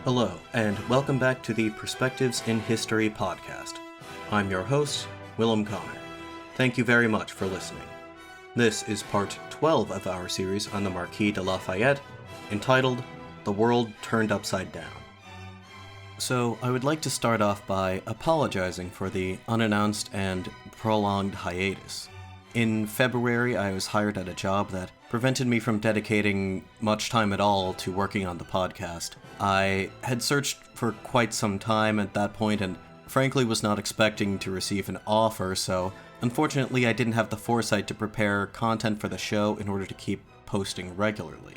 Hello, and welcome back to the Perspectives in History podcast. I'm your host, Willem Connor. Thank you very much for listening. This is part 12 of our series on the Marquis de Lafayette, entitled The World Turned Upside Down. So, I would like to start off by apologizing for the unannounced and prolonged hiatus. In February, I was hired at a job that prevented me from dedicating much time at all to working on the podcast. I had searched for quite some time at that point and frankly was not expecting to receive an offer, so unfortunately I didn't have the foresight to prepare content for the show in order to keep posting regularly.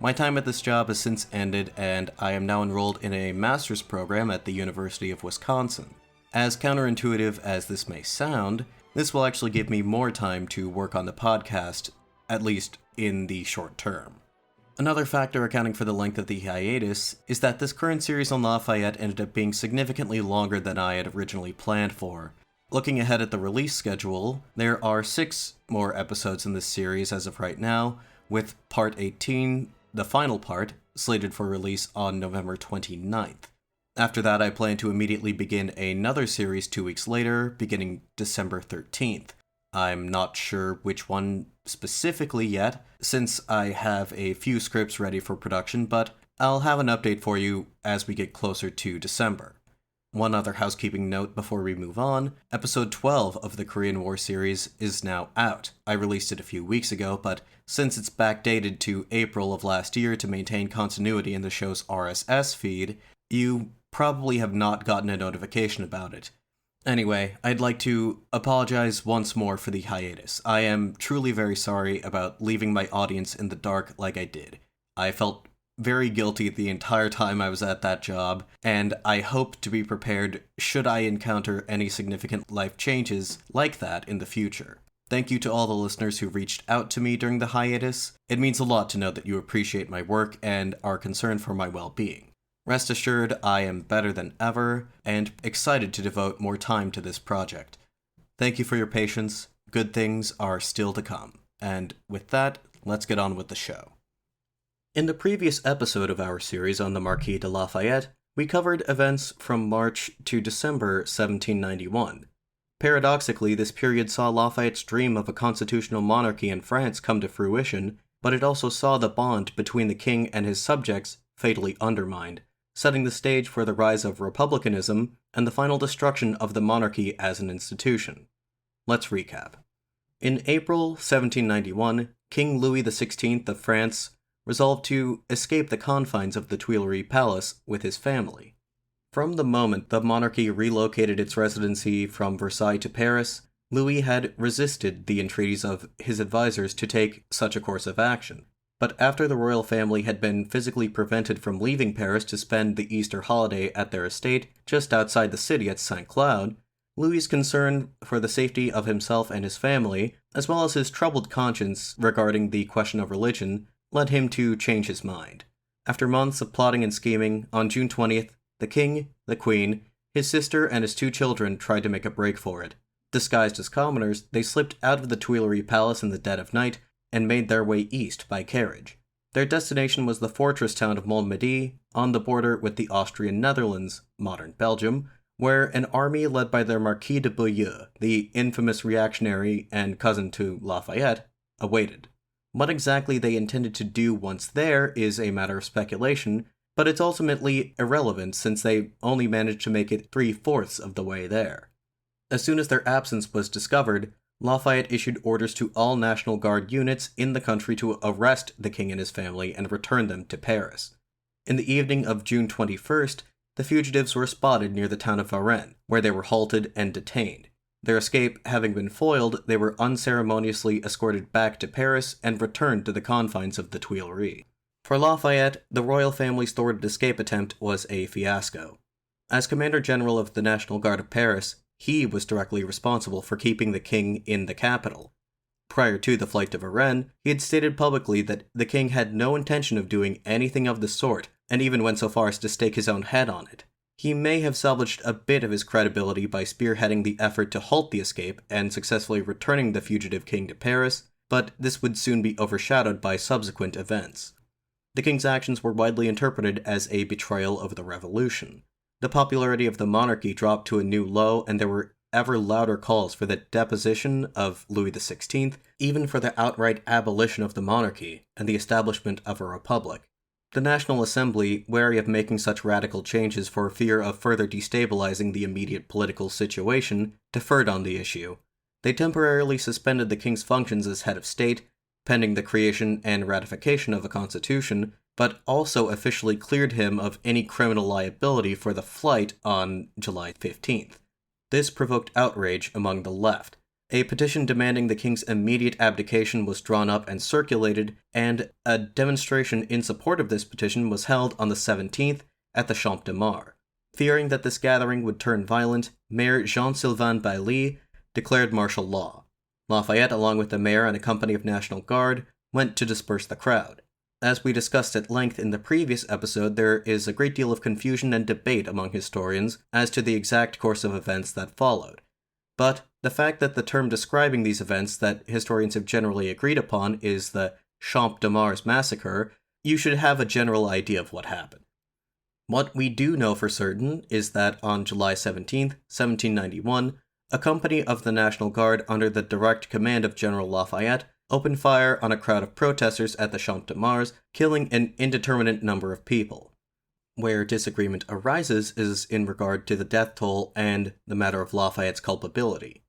My time at this job has since ended, and I am now enrolled in a master's program at the University of Wisconsin. As counterintuitive as this may sound, this will actually give me more time to work on the podcast, at least in the short term. Another factor accounting for the length of the hiatus is that this current series on Lafayette ended up being significantly longer than I had originally planned for. Looking ahead at the release schedule, there are 6 more episodes in this series as of right now, with Part 18, the final part, slated for release on November 29th. After that, I plan to immediately begin another series 2 weeks later, beginning December 13th. I'm not sure which one specifically yet, since I have a few scripts ready for production, but I'll have an update for you as we get closer to December. One other housekeeping note before we move on, episode 12 of the Korean War series is now out. I released it a few weeks ago, but since it's backdated to April of last year to maintain continuity in the show's RSS feed, you probably have not gotten a notification about it. Anyway, I'd like to apologize once more for the hiatus. I am truly very sorry about leaving my audience in the dark like I did. I felt very guilty the entire time I was at that job, and I hope to be prepared should I encounter any significant life changes like that in the future. Thank you to all the listeners who reached out to me during the hiatus. It means a lot to know that you appreciate my work and are concerned for my well-being. Rest assured, I am better than ever, and excited to devote more time to this project. Thank you for your patience. Good things are still to come. And with that, let's get on with the show. In the previous episode of our series on the Marquis de Lafayette, we covered events from March to December 1791. Paradoxically, this period saw Lafayette's dream of a constitutional monarchy in France come to fruition, but it also saw the bond between the king and his subjects fatally undermined, setting the stage for the rise of republicanism and the final destruction of the monarchy as an institution. Let's recap. In April 1791, King Louis XVI of France resolved to escape the confines of the Tuileries Palace with his family. From the moment the monarchy relocated its residency from Versailles to Paris, Louis had resisted the entreaties of his advisors to take such a course of action. But after the royal family had been physically prevented from leaving Paris to spend the Easter holiday at their estate just outside the city at Saint-Cloud, Louis's concern for the safety of himself and his family, as well as his troubled conscience regarding the question of religion, led him to change his mind. After months of plotting and scheming, on June 20th, the king, the queen, his sister, and his 2 children tried to make a break for it. Disguised as commoners, they slipped out of the Tuileries Palace in the dead of night and made their way east by carriage. Their destination was the fortress town of Montmédy, on the border with the Austrian Netherlands, modern Belgium, where an army led by their Marquis de Beaulieu, the infamous reactionary and cousin to Lafayette, awaited. What exactly they intended to do once there is a matter of speculation, but it's ultimately irrelevant since they only managed to make it 3/4 of the way there. As soon as their absence was discovered, Lafayette issued orders to all National Guard units in the country to arrest the king and his family and return them to Paris. In the evening of June 21st, the fugitives were spotted near the town of Varennes, where they were halted and detained. Their escape having been foiled, they were unceremoniously escorted back to Paris and returned to the confines of the Tuileries. For Lafayette, the royal family's thwarted escape attempt was a fiasco. As Commander-General of the National Guard of Paris, he was directly responsible for keeping the king in the capital. Prior to the flight to Varennes, he had stated publicly that the king had no intention of doing anything of the sort, and even went so far as to stake his own head on it. He may have salvaged a bit of his credibility by spearheading the effort to halt the escape and successfully returning the fugitive king to Paris, but this would soon be overshadowed by subsequent events. The king's actions were widely interpreted as a betrayal of the revolution. The popularity of the monarchy dropped to a new low, and there were ever louder calls for the deposition of Louis XVI, even for the outright abolition of the monarchy and the establishment of a republic. The National Assembly, wary of making such radical changes for fear of further destabilizing the immediate political situation, deferred on the issue. They temporarily suspended the king's functions as head of state, pending the creation and ratification of a constitution, but also officially cleared him of any criminal liability for the flight on July 15th. This provoked outrage among the left. A petition demanding the king's immediate abdication was drawn up and circulated, and a demonstration in support of this petition was held on the 17th at the Champ de Mars. Fearing that this gathering would turn violent, Mayor Jean-Sylvain Bailly declared martial law. Lafayette, along with the mayor and a company of National Guard, went to disperse the crowd. As we discussed at length in the previous episode, there is a great deal of confusion and debate among historians as to the exact course of events that followed. But the fact that the term describing these events that historians have generally agreed upon is the Champ de Mars massacre, you should have a general idea of what happened. What we do know for certain is that on July 17, 1791, a company of the National Guard under the direct command of General Lafayette opened fire on a crowd of protesters at the Champ de Mars, killing an indeterminate number of people. Where disagreement arises is in regard to the death toll and the matter of Lafayette's culpability.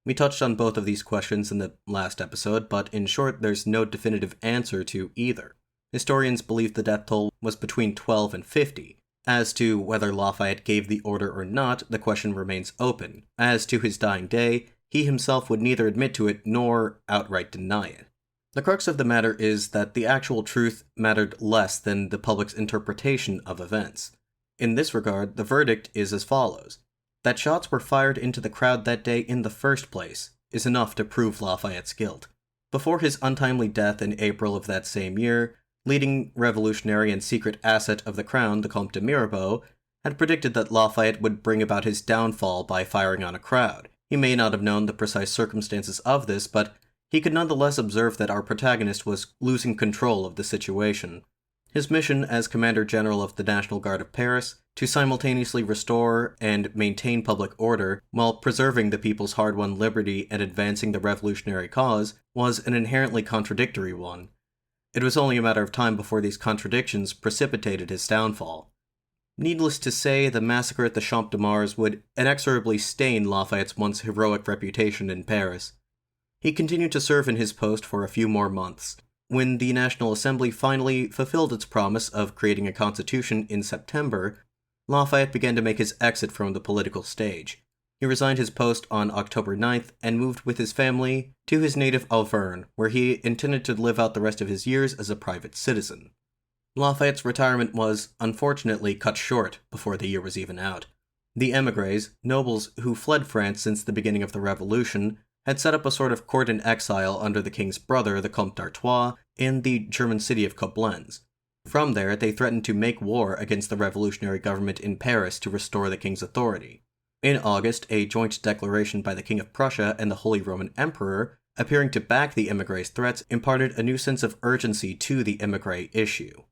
We touched on both of these questions in the last episode, but in short, there's no definitive answer to either. Historians believe the death toll was between 12 and 50. As to whether Lafayette gave the order or not, the question remains open. As to his dying day, he himself would neither admit to it nor outright deny it. The crux of the matter is that the actual truth mattered less than the public's interpretation of events. In this regard, the verdict is as follows. That shots were fired into the crowd that day in the first place is enough to prove Lafayette's guilt. Before his untimely death in April of that same year, leading revolutionary and secret asset of the crown, the Comte de Mirabeau, had predicted that Lafayette would bring about his downfall by firing on a crowd. He may not have known the precise circumstances of this, but he could nonetheless observe that our protagonist was losing control of the situation. His mission as Commander-General of the National Guard of Paris, to simultaneously restore and maintain public order while preserving the people's hard-won liberty and advancing the revolutionary cause, was an inherently contradictory one. It was only a matter of time before these contradictions precipitated his downfall. Needless to say, the massacre at the Champ de Mars would inexorably stain Lafayette's once heroic reputation in Paris. He continued to serve in his post for a few more months. When the National Assembly finally fulfilled its promise of creating a constitution in September, Lafayette began to make his exit from the political stage. He resigned his post on October 9th and moved with his family to his native Auvergne, where he intended to live out the rest of his years as a private citizen. Lafayette's retirement was, unfortunately, cut short before the year was even out. The émigrés, nobles who fled France since the beginning of the Revolution, had set up a sort of court in exile under the king's brother, the Comte d'Artois, in the German city of Koblenz. From there, they threatened to make war against the revolutionary government in Paris to restore the king's authority. In August, a joint declaration by the King of Prussia and the Holy Roman Emperor, appearing to back the émigrés' threats, imparted a new sense of urgency to the émigré issue.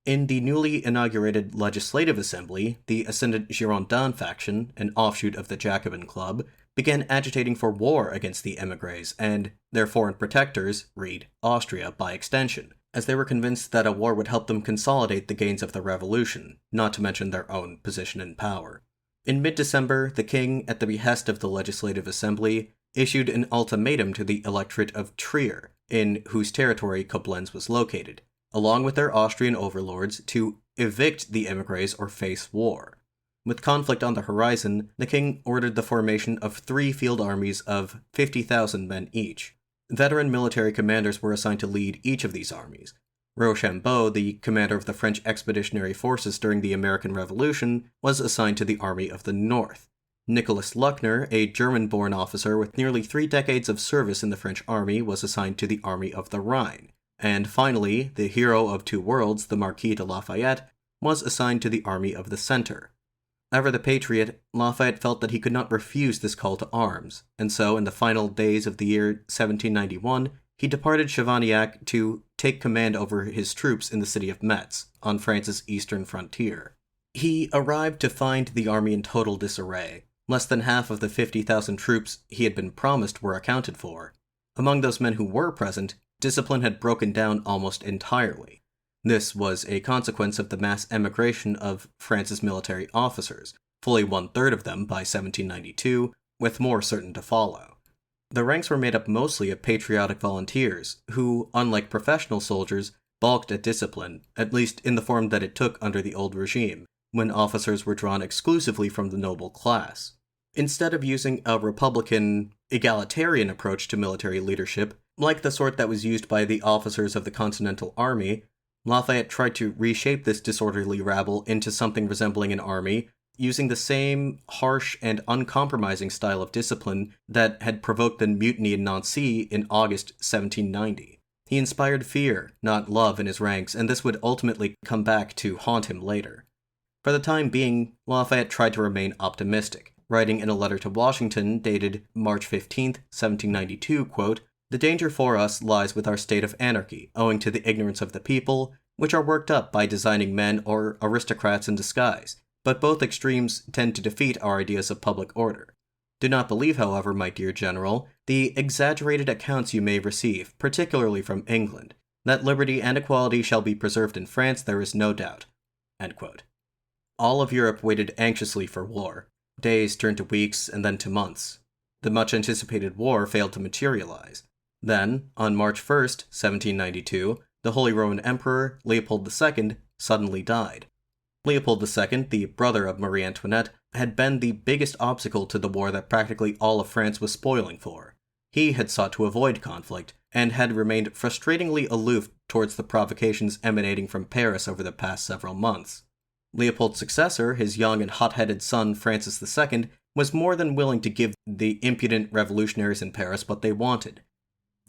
In the newly inaugurated Legislative Assembly, the ascendant Girondin faction, an offshoot of the Jacobin Club, began agitating for war against the émigrés and their foreign protectors, read Austria by extension, as they were convinced that a war would help them consolidate the gains of the revolution, not to mention their own position in power. In mid-December, the king, at the behest of the Legislative Assembly, issued an ultimatum to the electorate of Trier, in whose territory Koblenz was located, along with their Austrian overlords, to evict the émigrés or face war. With conflict on the horizon, the king ordered the formation of 3 field armies of 50,000 men each. Veteran military commanders were assigned to lead each of these armies. Rochambeau, the commander of the French expeditionary forces during the American Revolution, was assigned to the Army of the North. Nicholas Luckner, a German-born officer with nearly 3 decades of service in the French army, was assigned to the Army of the Rhine. And finally, the hero of 2 worlds, the Marquis de Lafayette, was assigned to the Army of the Center. Ever the patriot, Lafayette felt that he could not refuse this call to arms, and so in the final days of the year 1791, he departed Chavagnac to take command over his troops in the city of Metz, on France's eastern frontier. He arrived to find the army in total disarray. Less than half of the 50,000 troops he had been promised were accounted for. Among those men who were present, discipline had broken down almost entirely. This was a consequence of the mass emigration of France's military officers, fully 1/3 of them by 1792, with more certain to follow. The ranks were made up mostly of patriotic volunteers, who, unlike professional soldiers, balked at discipline, at least in the form that it took under the old regime, when officers were drawn exclusively from the noble class. Instead of using a republican, egalitarian approach to military leadership, like the sort that was used by the officers of the Continental Army, Lafayette tried to reshape this disorderly rabble into something resembling an army, using the same harsh and uncompromising style of discipline that had provoked the mutiny in Nancy in August 1790. He inspired fear, not love, in his ranks, and this would ultimately come back to haunt him later. For the time being, Lafayette tried to remain optimistic, writing in a letter to Washington dated March 15, 1792, quote, "The danger for us lies with our state of anarchy, owing to the ignorance of the people, which are worked up by designing men or aristocrats in disguise, but both extremes tend to defeat our ideas of public order. Do not believe, however, my dear General, the exaggerated accounts you may receive, particularly from England. That liberty and equality shall be preserved in France there is no doubt." End quote. All of Europe waited anxiously for war. Days turned to weeks and then to months. The much-anticipated war failed to materialize. Then, on March 1st, 1792, the Holy Roman Emperor, Leopold II, suddenly died. Leopold II, the brother of Marie Antoinette, had been the biggest obstacle to the war that practically all of France was spoiling for. He had sought to avoid conflict, and had remained frustratingly aloof towards the provocations emanating from Paris over the past several months. Leopold's successor, his young and hot-headed son Francis II, was more than willing to give the impudent revolutionaries in Paris what they wanted.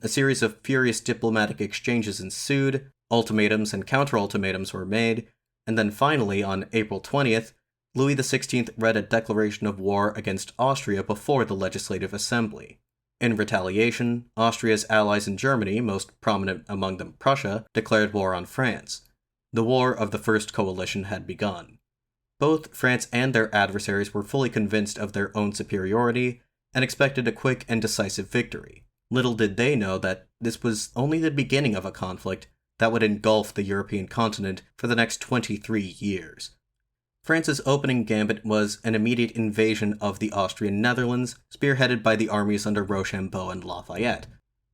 A series of furious diplomatic exchanges ensued, ultimatums and counter-ultimatums were made, and then finally, on April 20th, Louis XVI read a declaration of war against Austria before the Legislative Assembly. In retaliation, Austria's allies in Germany, most prominent among them Prussia, declared war on France. The War of the First Coalition had begun. Both France and their adversaries were fully convinced of their own superiority and expected a quick and decisive victory. Little did they know that this was only the beginning of a conflict that would engulf the European continent for the next 23 years. France's opening gambit was an immediate invasion of the Austrian Netherlands, spearheaded by the armies under Rochambeau and Lafayette.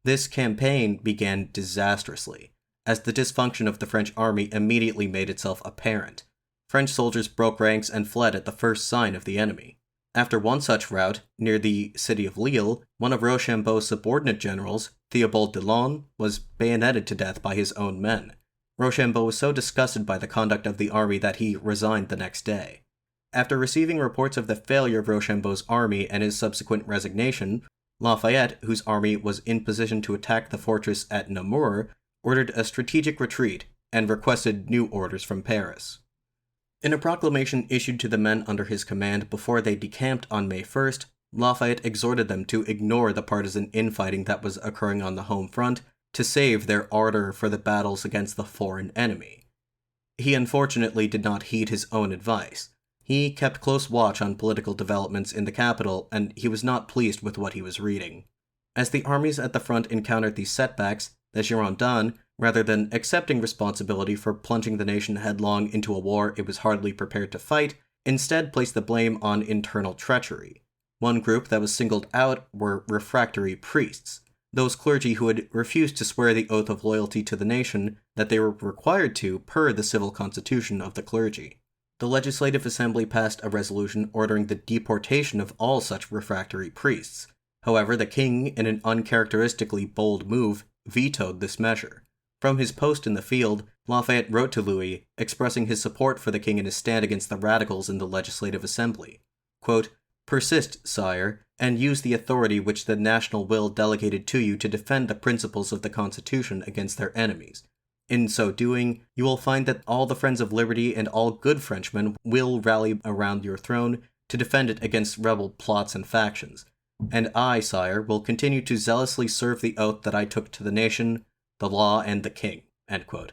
This campaign began disastrously, as the dysfunction of the French army immediately made itself apparent. French soldiers broke ranks and fled at the first sign of the enemy. After one such rout, near the city of Lille, one of Rochambeau's subordinate generals, Theobald Delaune, was bayoneted to death by his own men. Rochambeau was so disgusted by the conduct of the army that he resigned the next day. After receiving reports of the failure of Rochambeau's army and his subsequent resignation, Lafayette, whose army was in position to attack the fortress at Namur, ordered a strategic retreat and requested new orders from Paris. In a proclamation issued to the men under his command before they decamped on May 1st, Lafayette exhorted them to ignore the partisan infighting that was occurring on the home front to save their ardor for the battles against the foreign enemy. He unfortunately did not heed his own advice. He kept close watch on political developments in the capital, and he was not pleased with what he was reading. As the armies at the front encountered these setbacks, the Girondins, rather than accepting responsibility for plunging the nation headlong into a war it was hardly prepared to fight, instead placed the blame on internal treachery. One group that was singled out were refractory priests, those clergy who had refused to swear the oath of loyalty to the nation that they were required to per the civil constitution of the clergy. The Legislative Assembly passed a resolution ordering the deportation of all such refractory priests. However, the king, in an uncharacteristically bold move, vetoed this measure. From his post in the field, Lafayette wrote to Louis, expressing his support for the king in his stand against the radicals in the Legislative Assembly. Quote, "Persist, sire, and use the authority which the national will delegated to you to defend the principles of the Constitution against their enemies. In so doing, you will find that all the friends of liberty and all good Frenchmen will rally around your throne to defend it against rebel plots and factions. And I, sire, will continue to zealously serve the oath that I took to the nation, the law, and the king." End quote.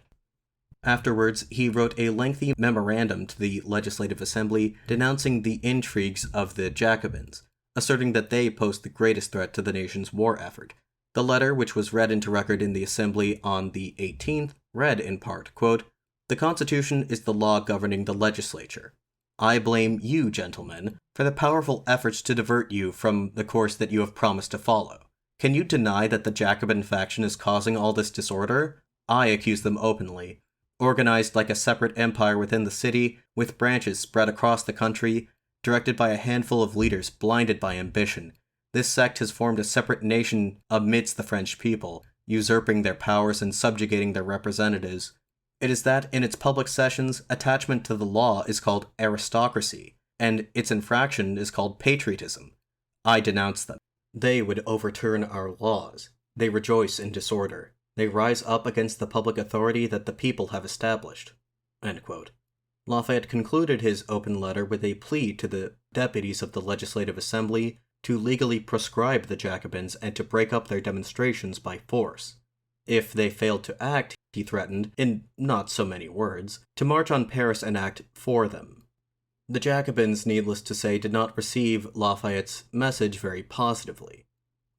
Afterwards, he wrote a lengthy memorandum to the Legislative Assembly denouncing the intrigues of the Jacobins, asserting that they posed the greatest threat to the nation's war effort. The letter, which was read into record in the Assembly on the 18th, read in part, quote, "The Constitution is the law governing the legislature. I blame you, gentlemen, for the powerful efforts to divert you from the course that you have promised to follow. Can you deny that the Jacobin faction is causing all this disorder? I accuse them openly. Organized like a separate empire within the city, with branches spread across the country, directed by a handful of leaders blinded by ambition, this sect has formed a separate nation amidst the French people, usurping their powers and subjugating their representatives. It is that in its public sessions, attachment to the law is called aristocracy, and its infraction is called patriotism. I denounce them. They would overturn our laws. They rejoice in disorder. They rise up against the public authority that the people have established." End quote. Lafayette concluded his open letter with a plea to the deputies of the Legislative Assembly to legally proscribe the Jacobins and to break up their demonstrations by force. If they failed to act, he threatened, in not so many words, to march on Paris and act for them. The Jacobins, needless to say, did not receive Lafayette's message very positively.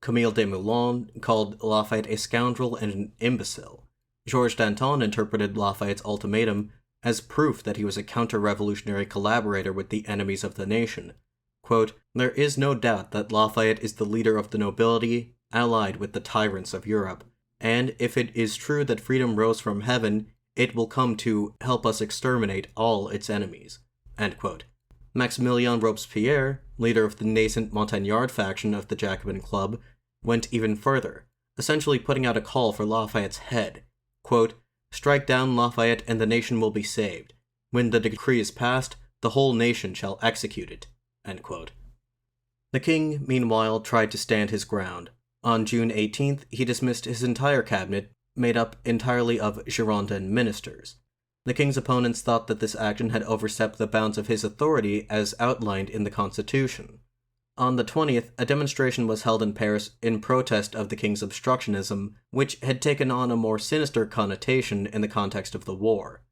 Camille Desmoulins called Lafayette a scoundrel and an imbecile. Georges Danton interpreted Lafayette's ultimatum as proof that he was a counter-revolutionary collaborator with the enemies of the nation. Quote, "There is no doubt that Lafayette is the leader of the nobility, allied with the tyrants of Europe, and if it is true that freedom rose from heaven, it will come to help us exterminate all its enemies." End quote. Maximilien Robespierre, leader of the nascent Montagnard faction of the Jacobin Club, went even further, essentially putting out a call for Lafayette's head. Quote, "Strike down Lafayette and the nation will be saved. When the decree is passed, the whole nation shall execute it." End quote. The king, meanwhile, tried to stand his ground. On June 18th, he dismissed his entire cabinet, made up entirely of Girondin ministers. The king's opponents thought that this action had overstepped the bounds of his authority as outlined in the Constitution. On the 20th, a demonstration was held in Paris in protest of the king's obstructionism, which had taken on a more sinister connotation in the context of the war.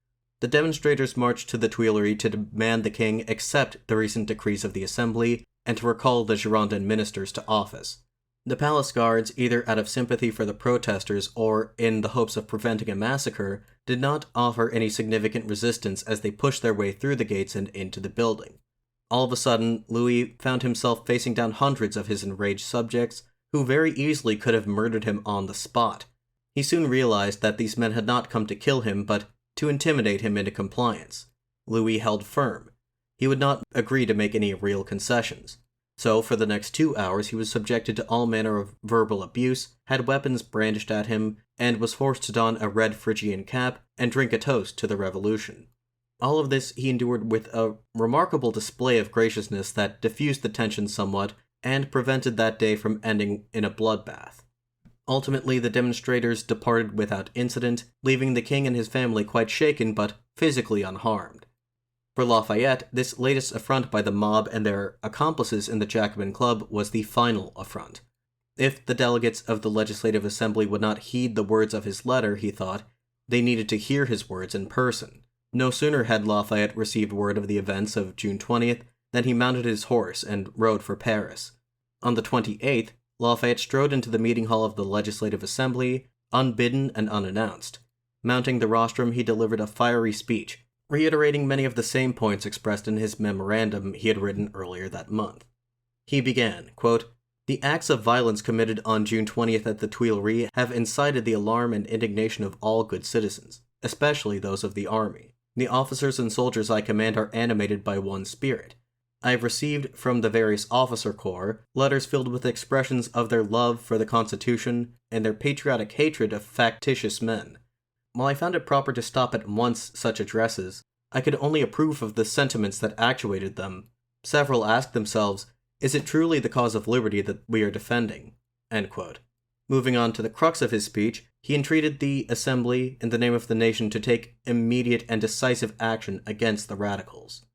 The demonstrators marched to the Tuileries to demand the king accept the recent decrees of the Assembly and to recall the Girondin ministers to office. The palace guards, either out of sympathy for the protesters or in the hopes of preventing a massacre, did not offer any significant resistance as they pushed their way through the gates and into the building. All of a sudden, Louis found himself facing down hundreds of his enraged subjects, who very easily could have murdered him on the spot. He soon realized that these men had not come to kill him, but to intimidate him into compliance. Louis held firm. He would not agree to make any real concessions. So, for the next 2 hours, he was subjected to all manner of verbal abuse, had weapons brandished at him, and was forced to don a red Phrygian cap and drink a toast to the revolution. All of this he endured with a remarkable display of graciousness that diffused the tension somewhat and prevented that day from ending in a bloodbath. Ultimately, the demonstrators departed without incident, leaving the king and his family quite shaken but physically unharmed. For Lafayette, this latest affront by the mob and their accomplices in the Jacobin Club was the final affront. If the delegates of the Legislative Assembly would not heed the words of his letter, he thought, they needed to hear his words in person. No sooner had Lafayette received word of the events of June 20th than he mounted his horse and rode for Paris. On the 28th, Lafayette strode into the meeting hall of the Legislative Assembly, unbidden and unannounced. Mounting the rostrum, he delivered a fiery speech, reiterating many of the same points expressed in his memorandum he had written earlier that month. He began, quote, "The acts of violence committed on June 20th at the Tuileries have incited the alarm and indignation of all good citizens, especially those of the army. The officers and soldiers I command are animated by one spirit. I have received from the various officer corps letters filled with expressions of their love for the Constitution and their patriotic hatred of factitious men. While I found it proper to stop at once such addresses, I could only approve of the sentiments that actuated them. Several asked themselves, is it truly the cause of liberty that we are defending?" End quote. Moving on to the crux of his speech, He entreated the Assembly, in the name of the nation, to take immediate and decisive action against the radicals.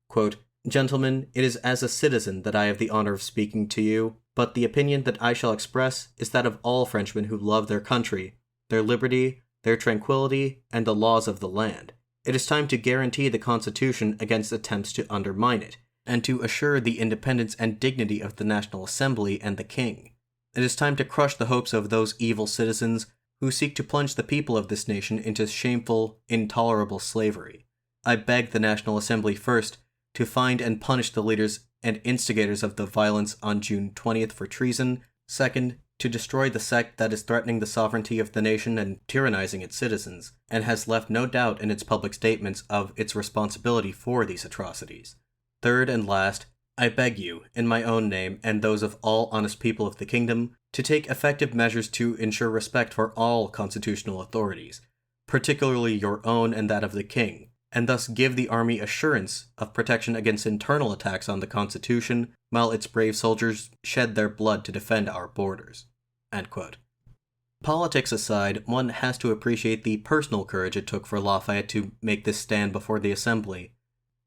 Quote, "Gentlemen, it is as a citizen that I have the honor of speaking to you, but the opinion that I shall express is that of all Frenchmen who love their country, their liberty, their tranquility, and the laws of the land. It is time to guarantee the Constitution against attempts to undermine it, and to assure the independence and dignity of the National Assembly and the King. It is time to crush the hopes of those evil citizens who seek to plunge the people of this nation into shameful, intolerable slavery. I beg the National Assembly first to find and punish the leaders and instigators of the violence on June 20th for treason, second, to destroy the sect that is threatening the sovereignty of the nation and tyrannizing its citizens, and has left no doubt in its public statements of its responsibility for these atrocities. Third and last, I beg you, in my own name and those of all honest people of the kingdom, to take effective measures to ensure respect for all constitutional authorities, particularly your own and that of the king, and thus give the army assurance of protection against internal attacks on the Constitution, while its brave soldiers shed their blood to defend our borders." End quote. Politics aside, one has to appreciate the personal courage it took for Lafayette to make this stand before the Assembly.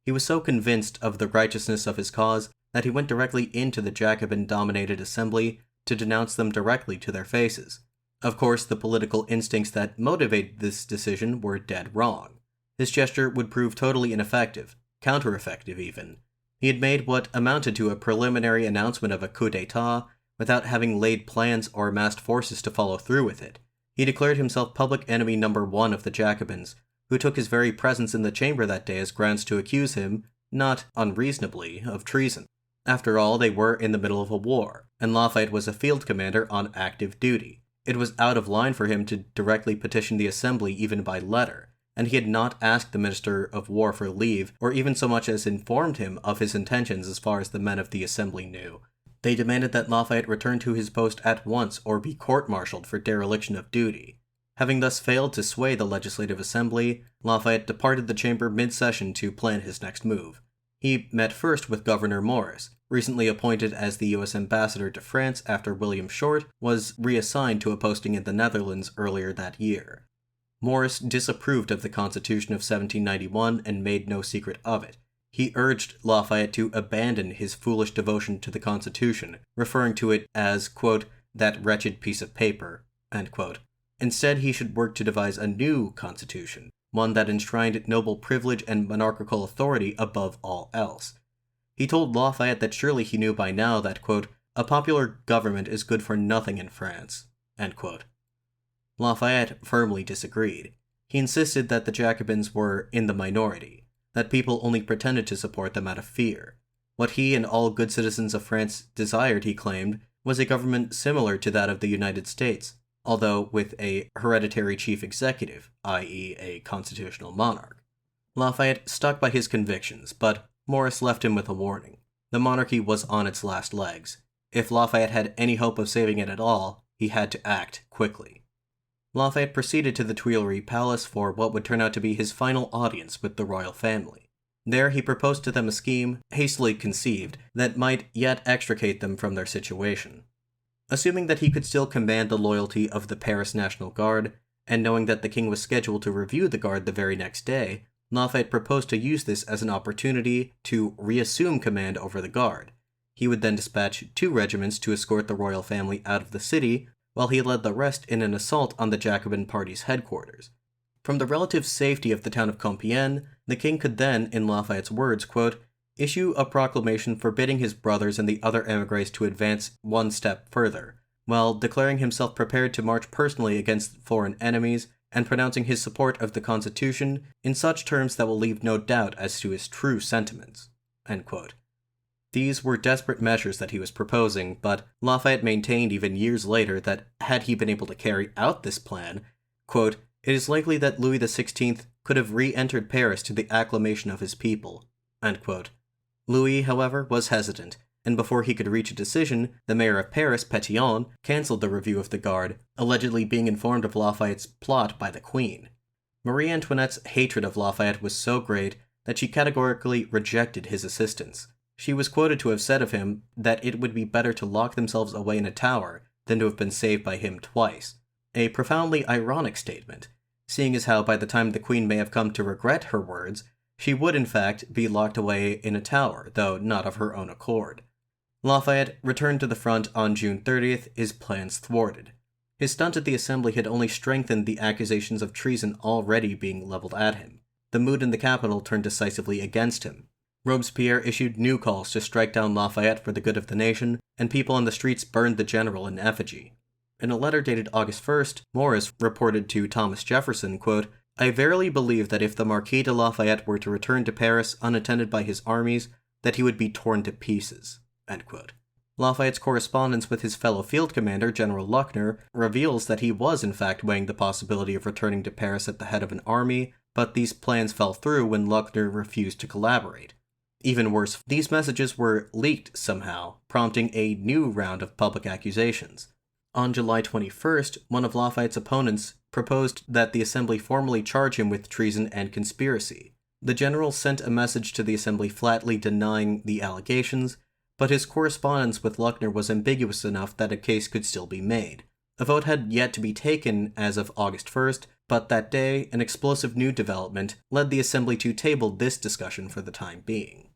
He was so convinced of the righteousness of his cause that he went directly into the Jacobin-dominated Assembly to denounce them directly to their faces. Of course, the political instincts that motivated this decision were dead wrong. His gesture would prove totally ineffective, counter-effective even. He had made what amounted to a preliminary announcement of a coup d'etat without having laid plans or amassed forces to follow through with it. He declared himself public enemy number one of the Jacobins, who took his very presence in the chamber that day as grounds to accuse him, not unreasonably, of treason. After all, they were in the middle of a war, and Lafayette was a field commander on active duty. It was out of line for him to directly petition the Assembly even by letter, and he had not asked the Minister of War for leave, or even so much as informed him of his intentions as far as the men of the Assembly knew. They demanded that Lafayette return to his post at once or be court-martialed for dereliction of duty. Having thus failed to sway the Legislative Assembly, Lafayette departed the chamber mid-session to plan his next move. He met first with Governor Maurice, recently appointed as the U.S. ambassador to France after William Short was reassigned to a posting in the Netherlands earlier that year. Maurice disapproved of the Constitution of 1791 and made no secret of it. He urged Lafayette to abandon his foolish devotion to the Constitution, referring to it as, quote, "that wretched piece of paper," end quote. Instead, he should work to devise a new constitution, one that enshrined noble privilege and monarchical authority above all else. He told Lafayette that surely he knew by now that, quote, "a popular government is good for nothing in France," end quote. Lafayette firmly disagreed. He insisted that the Jacobins were in the minority, that people only pretended to support them out of fear. What he and all good citizens of France desired, he claimed, was a government similar to that of the United States, although with a hereditary chief executive, i.e. a constitutional monarch. Lafayette stuck by his convictions, but Maurice left him with a warning. The monarchy was on its last legs. If Lafayette had any hope of saving it at all, he had to act quickly. Lafayette proceeded to the Tuileries Palace for what would turn out to be his final audience with the royal family. There he proposed to them a scheme, hastily conceived, that might yet extricate them from their situation. Assuming that he could still command the loyalty of the Paris National Guard, and knowing that the king was scheduled to review the guard the very next day, Lafayette proposed to use this as an opportunity to reassume command over the guard. He would then dispatch 2 regiments to escort the royal family out of the city, while he led the rest in an assault on the Jacobin party's headquarters. From the relative safety of the town of Compiègne, the king could then, in Lafayette's words, quote, "issue a proclamation forbidding his brothers and the other émigrés to advance one step further, while declaring himself prepared to march personally against foreign enemies and pronouncing his support of the Constitution in such terms that will leave no doubt as to his true sentiments." End quote. These were desperate measures that he was proposing, but Lafayette maintained even years later that had he been able to carry out this plan, quote, "it is likely that Louis XVI could have re-entered Paris to the acclamation of his people." End quote. Louis, however, was hesitant, and before he could reach a decision, the mayor of Paris, Pétion, cancelled the review of the guard, allegedly being informed of Lafayette's plot by the Queen. Marie Antoinette's hatred of Lafayette was so great that she categorically rejected his assistance. She was quoted to have said of him that it would be better to lock themselves away in a tower than to have been saved by him twice. a profoundly ironic statement, seeing as how by the time the Queen may have come to regret her words, she would in fact be locked away in a tower, though not of her own accord. Lafayette returned to the front on June 30th, his plans thwarted. His stunt at the Assembly had only strengthened the accusations of treason already being leveled at him. The mood in the capital turned decisively against him. Robespierre issued new calls to strike down Lafayette for the good of the nation, and people on the streets burned the general in effigy. In a letter dated August 1st, Maurice reported to Thomas Jefferson, quote, "I verily believe that if the Marquis de Lafayette were to return to Paris unattended by his armies, that he would be torn to pieces." End quote. Lafayette's correspondence with his fellow field commander, General Luckner, reveals that he was in fact weighing the possibility of returning to Paris at the head of an army, but these plans fell through when Luckner refused to collaborate. Even worse, these messages were leaked somehow, prompting a new round of public accusations. On July 21st, one of Lafayette's opponents proposed that the Assembly formally charge him with treason and conspiracy. The general sent a message to the Assembly flatly denying the allegations, but his correspondence with Luckner was ambiguous enough that a case could still be made. A vote had yet to be taken as of August 1st, but that day, an explosive new development led the Assembly to table this discussion for the time being.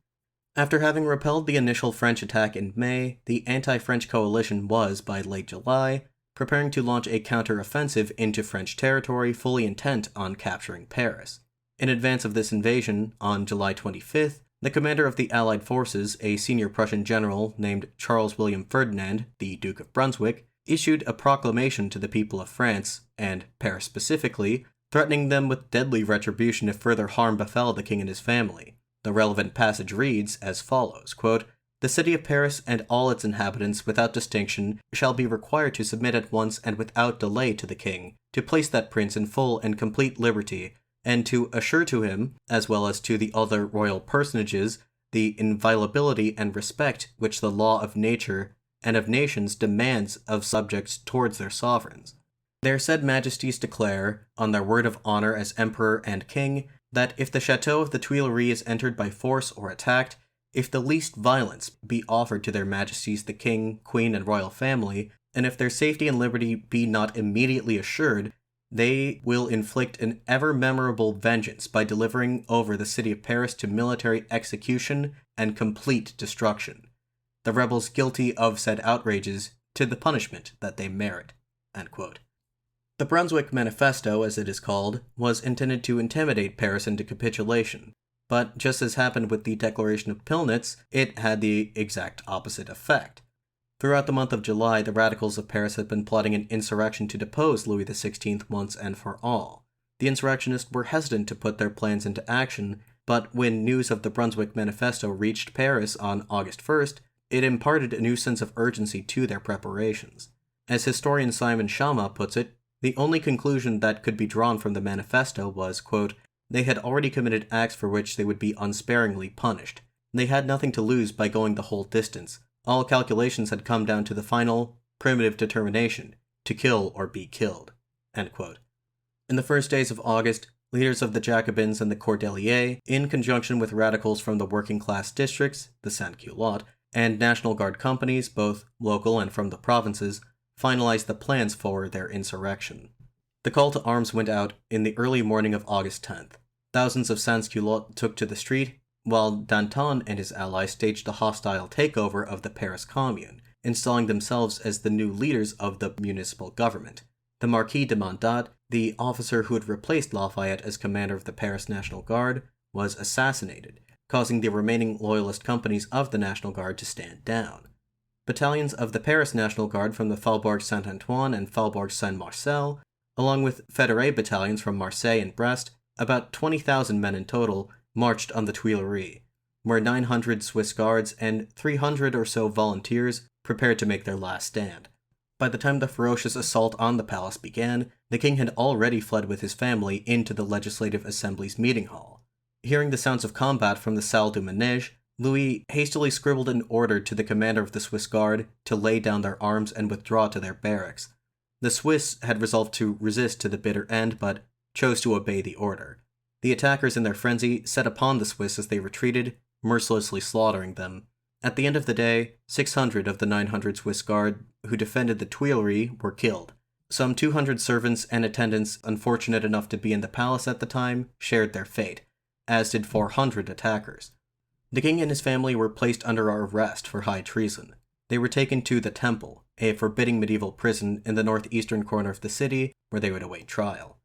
After having repelled the initial French attack in May, the anti-French coalition was, by late July, preparing to launch a counter-offensive into French territory fully intent on capturing Paris. In advance of this invasion, on July 25th, the commander of the Allied forces, a senior Prussian general named Charles William Ferdinand, the Duke of Brunswick, issued a proclamation to the people of France, and Paris specifically, threatening them with deadly retribution if further harm befell the king and his family. The relevant passage reads as follows, quote, "The city of Paris and all its inhabitants, without distinction, shall be required to submit at once and without delay to the king, to place that prince in full and complete liberty, and to assure to him, as well as to the other royal personages, the inviolability and respect which the law of nature and of nations demands of subjects towards their sovereigns. Their said majesties declare, on their word of honor as emperor and king, that if the chateau of the Tuileries is entered by force or attacked, if the least violence be offered to their majesties the king, queen, and royal family, and if their safety and liberty be not immediately assured, they will inflict an ever-memorable vengeance by delivering over the city of Paris to military execution and complete destruction. The rebels guilty of said outrages to the punishment that they merit." End quote. The Brunswick Manifesto, as it is called, was intended to intimidate Paris into capitulation, but just as happened with the Declaration of Pillnitz, it had the exact opposite effect. Throughout the month of July, the radicals of Paris had been plotting an insurrection to depose Louis XVI once and for all. The insurrectionists were hesitant to put their plans into action, but when news of the Brunswick Manifesto reached Paris on August 1st, it imparted a new sense of urgency to their preparations. As historian Simon Schama puts it, the only conclusion that could be drawn from the manifesto was, quote, "They had already committed acts for which they would be unsparingly punished. They had nothing to lose by going the whole distance. All calculations had come down to the final, primitive determination, to kill or be killed." End quote. In the first days of August, leaders of the Jacobins and the Cordeliers, in conjunction with radicals from the working-class districts, the sans-culottes, and National Guard companies, both local and from the provinces, finalized the plans for their insurrection. The call to arms went out in the early morning of August 10th. Thousands of sans-culottes took to the street, while Danton and his allies staged a hostile takeover of the Paris Commune, installing themselves as the new leaders of the municipal government. The Marquis de Mandat, the officer who had replaced Lafayette as commander of the Paris National Guard, was assassinated, causing the remaining loyalist companies of the National Guard to stand down. Battalions of the Paris National Guard from the Faubourg Saint-Antoine and Faubourg Saint-Marcel, along with Fédéré battalions from Marseille and Brest, about 20,000 men in total, marched on the Tuileries, where 900 Swiss guards and 300 or so volunteers prepared to make their last stand. By the time the ferocious assault on the palace began, the king had already fled with his family into the Legislative Assembly's meeting hall. Hearing the sounds of combat from the Salle du Manège, Louis hastily scribbled an order to the commander of the Swiss Guard to lay down their arms and withdraw to their barracks. The Swiss had resolved to resist to the bitter end, but chose to obey the order. The attackers in their frenzy set upon the Swiss as they retreated, mercilessly slaughtering them. At the end of the day, 600 of the 900 Swiss Guard who defended the Tuileries were killed. Some 200 servants and attendants unfortunate enough to be in the palace at the time shared their fate, as did 400 attackers. The king and his family were placed under arrest for high treason. They were taken to the Temple, a forbidding medieval prison in the northeastern corner of the city, where they would await trial.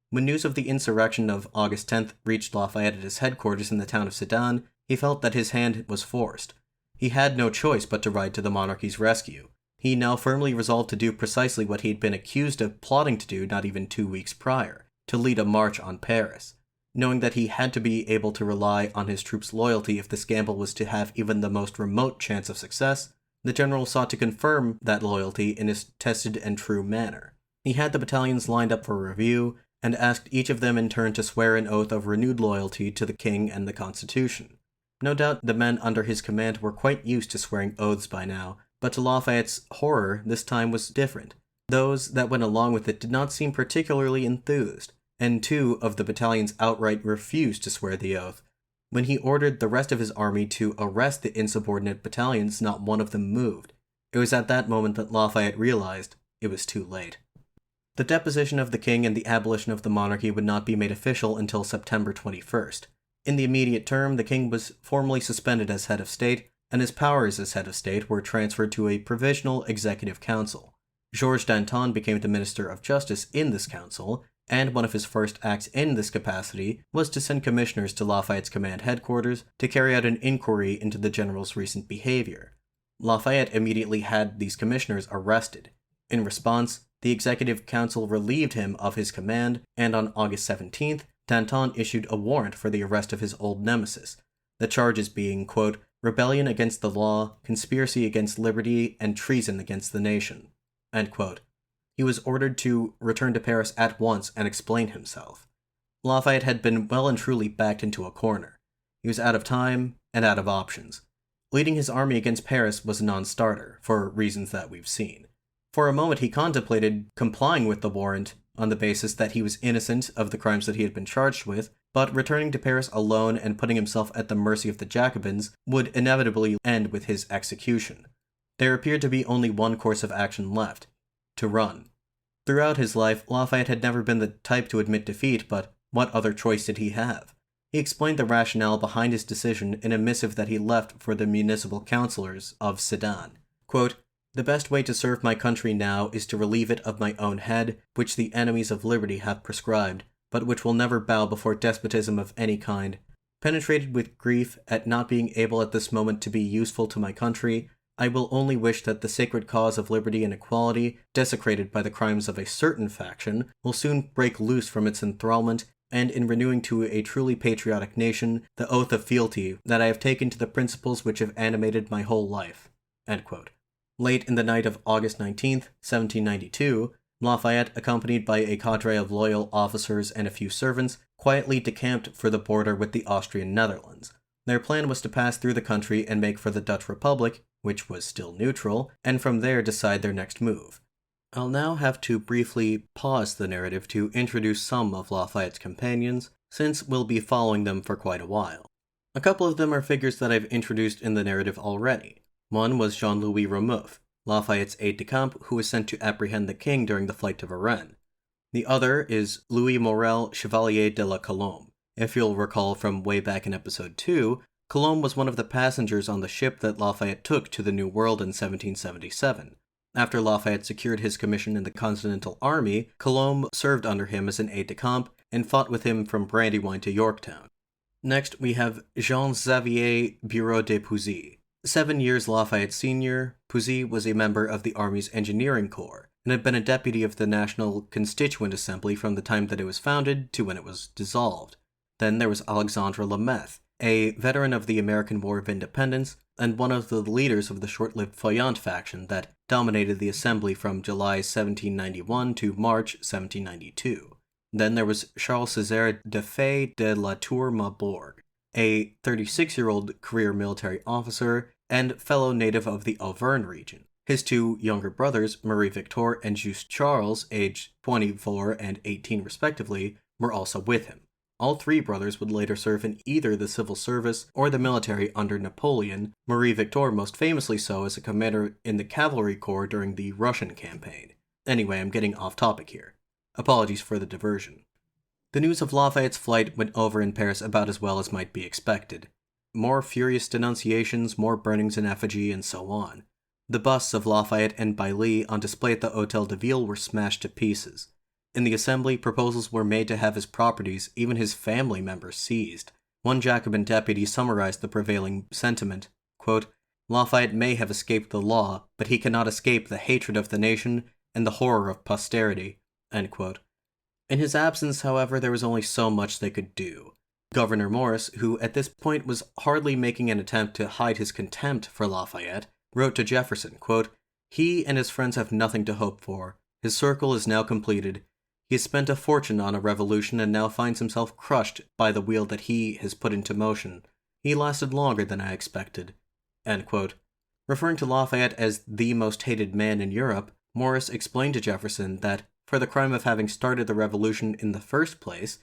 When news of the insurrection of August 10th reached Lafayette at his headquarters in the town of Sedan, he felt that his hand was forced. He had no choice but to ride to the monarchy's rescue. He now firmly resolved to do precisely what he had been accused of plotting to do not even 2 weeks prior, to lead a march on Paris. Knowing that he had to be able to rely on his troops' loyalty if this gamble was to have even the most remote chance of success, the general sought to confirm that loyalty in his tested and true manner. He had the battalions lined up for review, and asked each of them in turn to swear an oath of renewed loyalty to the king and the Constitution. No doubt the men under his command were quite used to swearing oaths by now, but to Lafayette's horror, this time was different. Those that went along with it did not seem particularly enthused, and 2 of the battalions outright refused to swear the oath. When he ordered the rest of his army to arrest the insubordinate battalions, not one of them moved. It was at that moment that Lafayette realized it was too late. The deposition of the king and the abolition of the monarchy would not be made official until September 21st. In the immediate term, the king was formally suspended as head of state, and his powers as head of state were transferred to a provisional executive council. Georges Danton became the Minister of Justice in this council, and one of his first acts in this capacity was to send commissioners to Lafayette's command headquarters to carry out an inquiry into the general's recent behavior. Lafayette immediately had these commissioners arrested. In response, the Executive Council relieved him of his command, and on August 17th, Danton issued a warrant for the arrest of his old nemesis, the charges being, quote, rebellion against the law, conspiracy against liberty, and treason against the nation, end quote. He was ordered to return to Paris at once and explain himself. Lafayette had been well and truly backed into a corner. He was out of time and out of options. Leading his army against Paris was a non-starter, for reasons that we've seen. For a moment he contemplated complying with the warrant on the basis that he was innocent of the crimes that he had been charged with, but returning to Paris alone and putting himself at the mercy of the Jacobins would inevitably end with his execution. There appeared to be only one course of action left: to run. Throughout his life, Lafayette had never been the type to admit defeat, but what other choice did he have? He explained the rationale behind his decision in a missive that he left for the municipal councillors of Sedan. Quote, the best way to serve my country now is to relieve it of my own head, which the enemies of liberty have prescribed, but which will never bow before despotism of any kind. Penetrated with grief at not being able at this moment to be useful to my country, I will only wish that the sacred cause of liberty and equality, desecrated by the crimes of a certain faction, will soon break loose from its enthrallment, and in renewing to a truly patriotic nation the oath of fealty that I have taken to the principles which have animated my whole life. End quote. Late in the night of August 19th, 1792, Lafayette, accompanied by a cadre of loyal officers and a few servants, quietly decamped for the border with the Austrian Netherlands. Their plan was to pass through the country and make for the Dutch Republic, which was still neutral, and from there decide their next move. I'll now have to briefly pause the narrative to introduce some of Lafayette's companions, since we'll be following them for quite a while. A couple of them are figures that I've introduced in the narrative already. One was Jean-Louis Rameuf, Lafayette's aide-de-camp who was sent to apprehend the king during the flight to Varennes. The other is Louis Morel, Chevalier de la Colombe. If you'll recall from way back in episode 2, Colombe was one of the passengers on the ship that Lafayette took to the New World in 1777. After Lafayette secured his commission in the Continental Army, Colombe served under him as an aide-de-camp and fought with him from Brandywine to Yorktown. Next, we have Jean-Xavier Bureau de Pouzy. 7 years Lafayette's senior, Pouzy was a member of the Army's Engineering Corps, and had been a deputy of the National Constituent Assembly from the time that it was founded to when it was dissolved. Then there was Alexandre Lemaitre, a veteran of the American War of Independence, and one of the leaders of the short-lived Feuillante faction that dominated the assembly from July 1791 to March 1792. Then there was Charles-Césaire Defay de la Tour-Maubourg, a 36-year-old career military officer and fellow native of the Auvergne region. His 2 younger brothers, Marie-Victor and Juste Charles, aged 24 and 18 respectively, were also with him. All 3 brothers would later serve in either the civil service or the military under Napoleon, Marie-Victor most famously so as a commander in the cavalry corps during the Russian campaign. Anyway, I'm getting off topic here. Apologies for the diversion. The news of Lafayette's flight went over in Paris about as well as might be expected. More furious denunciations, more burnings in effigy, and so on. The busts of Lafayette and Bailly on display at the Hôtel de Ville were smashed to pieces. In the assembly, proposals were made to have his properties, even his family members, seized. One Jacobin deputy summarized the prevailing sentiment, quote, "Lafayette may have escaped the law, but he cannot escape the hatred of the nation and the horror of posterity." End quote. In his absence, however, there was only so much they could do. Governor Maurice, who at this point was hardly making an attempt to hide his contempt for Lafayette, wrote to Jefferson, quote, "He and his friends have nothing to hope for. His circle is now completed. He has spent a fortune on a revolution and now finds himself crushed by the wheel that he has put into motion. He lasted longer than I expected." End quote. Referring to Lafayette as the most hated man in Europe, Maurice explained to Jefferson that, for the crime of having started the revolution in the first place,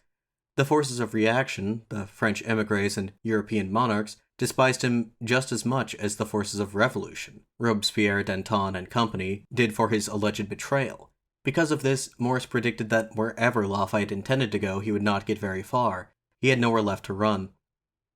the forces of reaction, the French émigrés and European monarchs, despised him just as much as the forces of revolution, Robespierre, Danton, and company, did for his alleged betrayal. Because of this, Maurice predicted that wherever Lafayette intended to go, he would not get very far. He had nowhere left to run.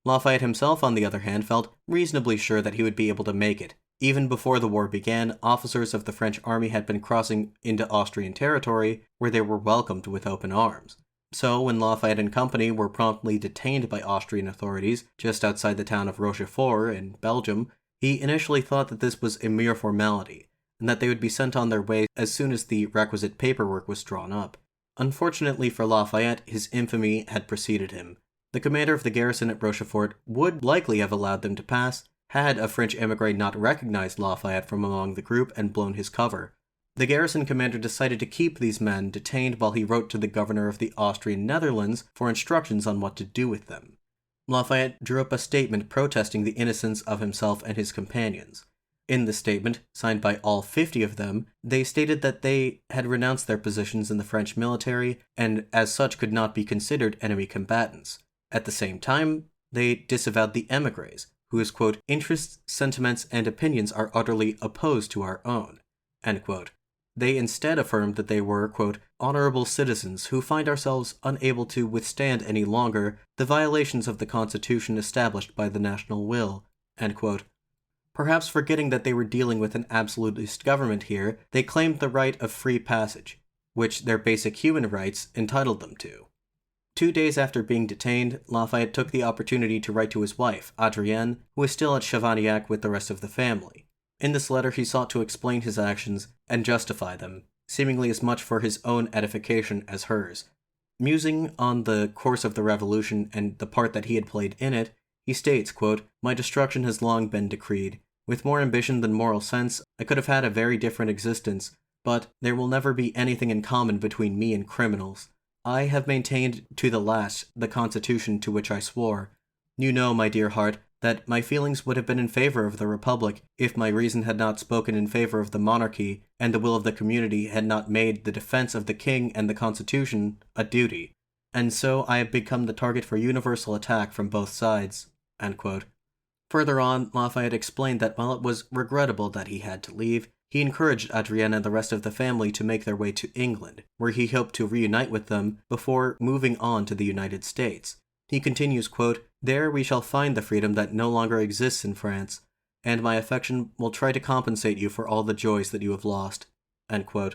Lafayette himself, on the other hand, felt reasonably sure that he would be able to make it. Even before the war began, officers of the French army had been crossing into Austrian territory, where they were welcomed with open arms. So, when Lafayette and company were promptly detained by Austrian authorities just outside the town of Rochefort in Belgium, he initially thought that this was a mere formality, and that they would be sent on their way as soon as the requisite paperwork was drawn up. Unfortunately for Lafayette, his infamy had preceded him. The commander of the garrison at Rochefort would likely have allowed them to pass, had a French émigré not recognized Lafayette from among the group and blown his cover. The garrison commander decided to keep these men detained while he wrote to the governor of the Austrian Netherlands for instructions on what to do with them. Lafayette drew up a statement protesting the innocence of himself and his companions. In the statement, signed by all 50 of them, they stated that they had renounced their positions in the French military and as such could not be considered enemy combatants. At the same time, they disavowed the émigrés, whose, quote, "interests, sentiments, and opinions are utterly opposed to our own," end quote. They instead affirmed that they were, quote, "honorable citizens who find ourselves unable to withstand any longer the violations of the Constitution established by the national will," end quote. Perhaps forgetting that they were dealing with an absolutist government here, they claimed the right of free passage, which their basic human rights entitled them to. 2 days after being detained, Lafayette took the opportunity to write to his wife, Adrienne, who was still at Chavagnac with the rest of the family. In this letter he sought to explain his actions and justify them, seemingly as much for his own edification as hers. Musing on the course of the revolution and the part that he had played in it, he states, quote, "My destruction has long been decreed. With more ambition than moral sense, I could have had a very different existence, but there will never be anything in common between me and criminals. I have maintained to the last the Constitution to which I swore. You know, my dear heart, that my feelings would have been in favor of the Republic if my reason had not spoken in favor of the monarchy and the will of the community had not made the defense of the king and the Constitution a duty. And so I have become the target for universal attack from both sides." End quote. Further on, Lafayette explained that while it was regrettable that he had to leave, he encouraged Adrienne and the rest of the family to make their way to England, where he hoped to reunite with them before moving on to the United States. He continues, quote, "There we shall find the freedom that no longer exists in France, and my affection will try to compensate you for all the joys that you have lost." End quote.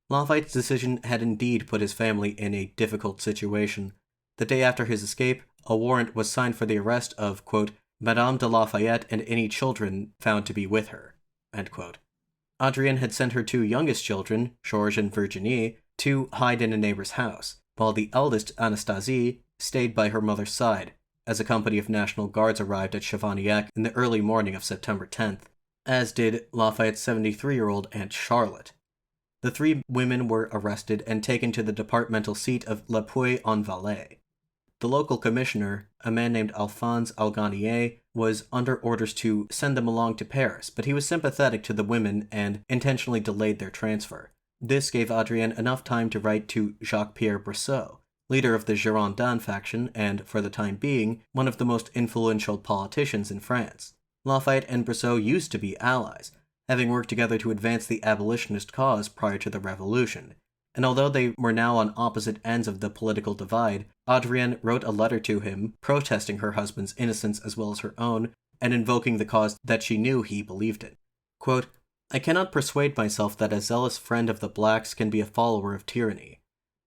Lafayette's decision had indeed put his family in a difficult situation. The day after his escape, a warrant was signed for the arrest of, quote, "Madame de Lafayette and any children found to be with her." End quote. Adrienne had sent her 2 youngest children, Georges and Virginie, to hide in a neighbor's house, while the eldest, Anastasie, stayed by her mother's side, as a company of National Guards arrived at Chavagnac in the early morning of September 10th, as did Lafayette's 73-year-old Aunt Charlotte. The 3 women were arrested and taken to the departmental seat of La Puy-en-Velay. The local commissioner, a man named Alphonse Alganier, was under orders to send them along to Paris, but he was sympathetic to the women and intentionally delayed their transfer. This gave Adrienne enough time to write to Jacques-Pierre Brissot, leader of the Girondin faction and, for the time being, one of the most influential politicians in France. Lafayette and Brissot used to be allies, having worked together to advance the abolitionist cause prior to the Revolution. And although they were now on opposite ends of the political divide, Adrienne wrote a letter to him, protesting her husband's innocence as well as her own, and invoking the cause that she knew he believed in. Quote, I cannot persuade myself that a zealous friend of the blacks can be a follower of tyranny.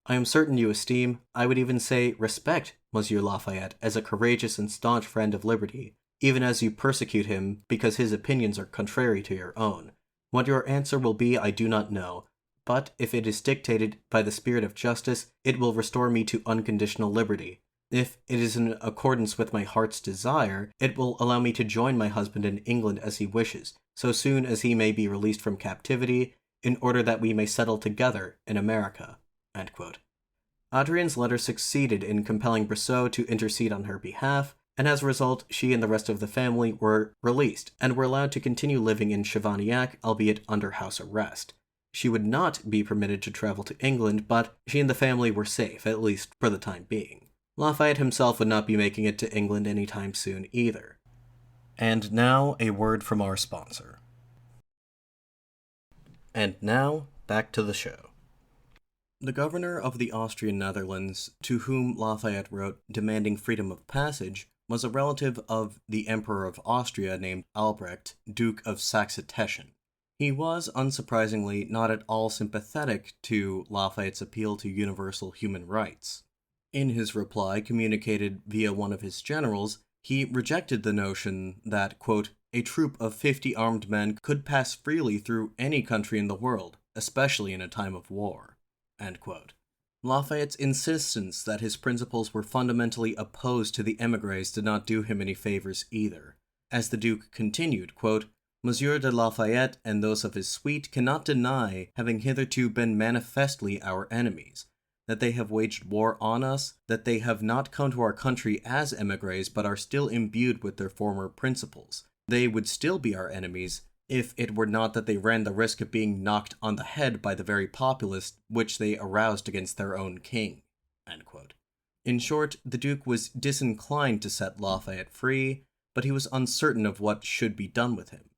I am certain you esteem, I would even say respect, Monsieur Lafayette as a courageous and staunch friend of liberty, even as you persecute him because his opinions are contrary to your own. What your answer will be I do not know, but if it is dictated by the spirit of justice, it will restore me to unconditional liberty. If it is in accordance with my heart's desire, it will allow me to join my husband in England as he wishes, so soon as he may be released from captivity, in order that we may settle together in America. End quote. Adrienne's letter succeeded in compelling Brissot to intercede on her behalf, and as a result, she and the rest of the family were released and were allowed to continue living in Chavagnac, albeit under house arrest. She would not be permitted to travel to England, but she and the family were safe, at least for the time being. Lafayette himself would not be making it to England anytime soon either. And now, a word from our sponsor. And now, back to the show. The governor of the Austrian Netherlands, to whom Lafayette wrote demanding freedom of passage, was a relative of the Emperor of Austria named Albrecht, Duke of Saxe-Teschen. He was, unsurprisingly, not at all sympathetic to Lafayette's appeal to universal human rights. In his reply, communicated via one of his generals, he rejected the notion that, quote, a troop of 50 armed men could pass freely through any country in the world, especially in a time of war. End quote. Lafayette's insistence that his principles were fundamentally opposed to the émigrés did not do him any favors either. As the Duke continued, quote, Monsieur de Lafayette and those of his suite cannot deny having hitherto been manifestly our enemies, that they have waged war on us, that they have not come to our country as émigrés but are still imbued with their former principles. They would still be our enemies if it were not that they ran the risk of being knocked on the head by the very populace which they aroused against their own king. End quote. In short, the Duke was disinclined to set Lafayette free, but he was uncertain of what should be done with him.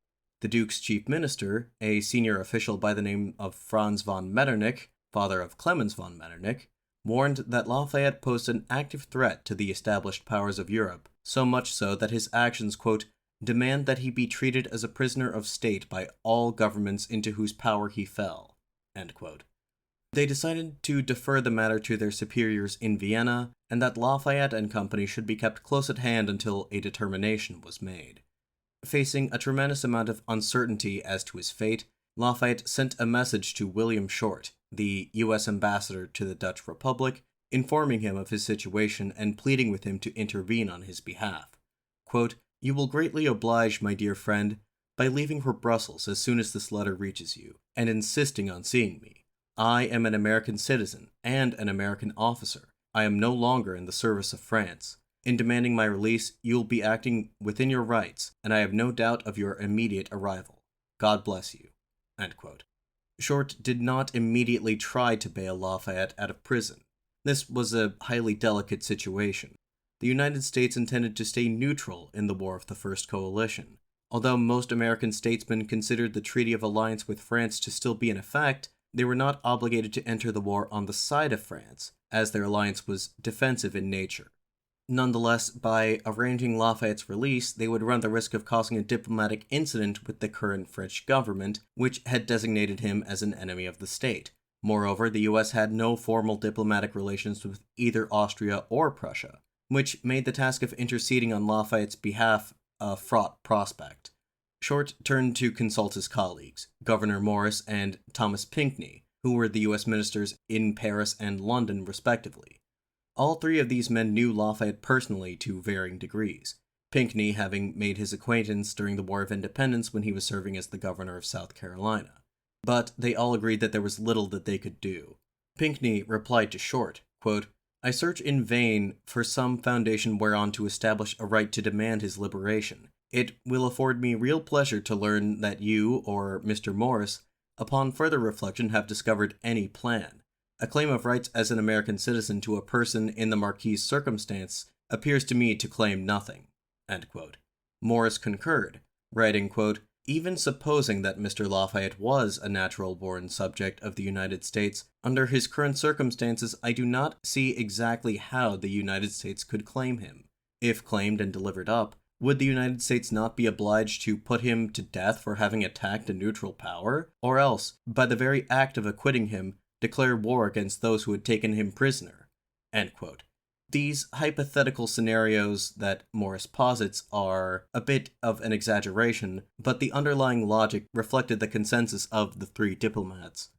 The Duke's chief minister, a senior official by the name of Franz von Metternich, father of Clemens von Metternich, warned that Lafayette posed an active threat to the established powers of Europe, so much so that his actions, quote, demand that he be treated as a prisoner of state by all governments into whose power he fell. End quote. They decided to defer the matter to their superiors in Vienna, and that Lafayette and company should be kept close at hand until a determination was made. Facing a tremendous amount of uncertainty as to his fate, Lafayette sent a message to William Short, the U.S. ambassador to the Dutch Republic, informing him of his situation and pleading with him to intervene on his behalf. Quote, you will greatly oblige, my dear friend, by leaving for Brussels as soon as this letter reaches you, and insisting on seeing me. I am an American citizen and an American officer. I am no longer in the service of France. In demanding my release, you will be acting within your rights, and I have no doubt of your immediate arrival. God bless you. End quote. Short did not immediately try to bail Lafayette out of prison. This was a highly delicate situation. The United States intended to stay neutral in the War of the First Coalition. Although most American statesmen considered the Treaty of Alliance with France to still be in effect, they were not obligated to enter the war on the side of France, as their alliance was defensive in nature. Nonetheless, by arranging Lafayette's release, they would run the risk of causing a diplomatic incident with the current French government, which had designated him as an enemy of the state. Moreover, the U.S. had no formal diplomatic relations with either Austria or Prussia, which made the task of interceding on Lafayette's behalf a fraught prospect. Short turned to consult his colleagues, Governor Maurice and Thomas Pinckney, who were the U.S. ministers in Paris and London, respectively. All three of these men knew Lafayette personally to varying degrees, Pinckney having made his acquaintance during the War of Independence when he was serving as the governor of South Carolina. But they all agreed that there was little that they could do. Pinckney replied to Short, quote, I search in vain for some foundation whereon to establish a right to demand his liberation. It will afford me real pleasure to learn that you, or Mr. Maurice, upon further reflection have discovered any plan. A claim of rights as an American citizen to a person in the Marquis's circumstance appears to me to claim nothing. End quote. Maurice concurred, writing, quote, Even supposing that Mr. Lafayette was a natural-born subject of the United States, under his current circumstances, I do not see exactly how the United States could claim him. If claimed and delivered up, would the United States not be obliged to put him to death for having attacked a neutral power? Or else, by the very act of acquitting him, declare war against those who had taken him prisoner? End quote. These hypothetical scenarios that Maurice posits are a bit of an exaggeration, but the underlying logic reflected the consensus of the three diplomats.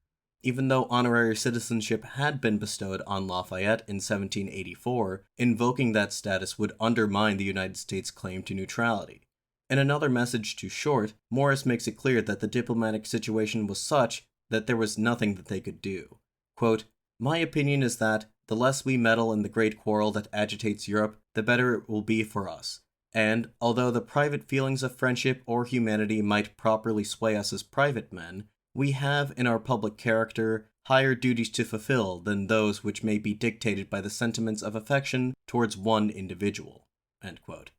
Even though honorary citizenship had been bestowed on Lafayette in 1784, invoking that status would undermine the United States' claim to neutrality. In another message to Short, Maurice makes it clear that the diplomatic situation was such that there was nothing that they could do. Quote, "My opinion is that the less we meddle in the great quarrel that agitates Europe, the better it will be for us. And, although the private feelings of friendship or humanity might properly sway us as private men, we have in our public character higher duties to fulfill than those which may be dictated by the sentiments of affection towards one individual." End quote.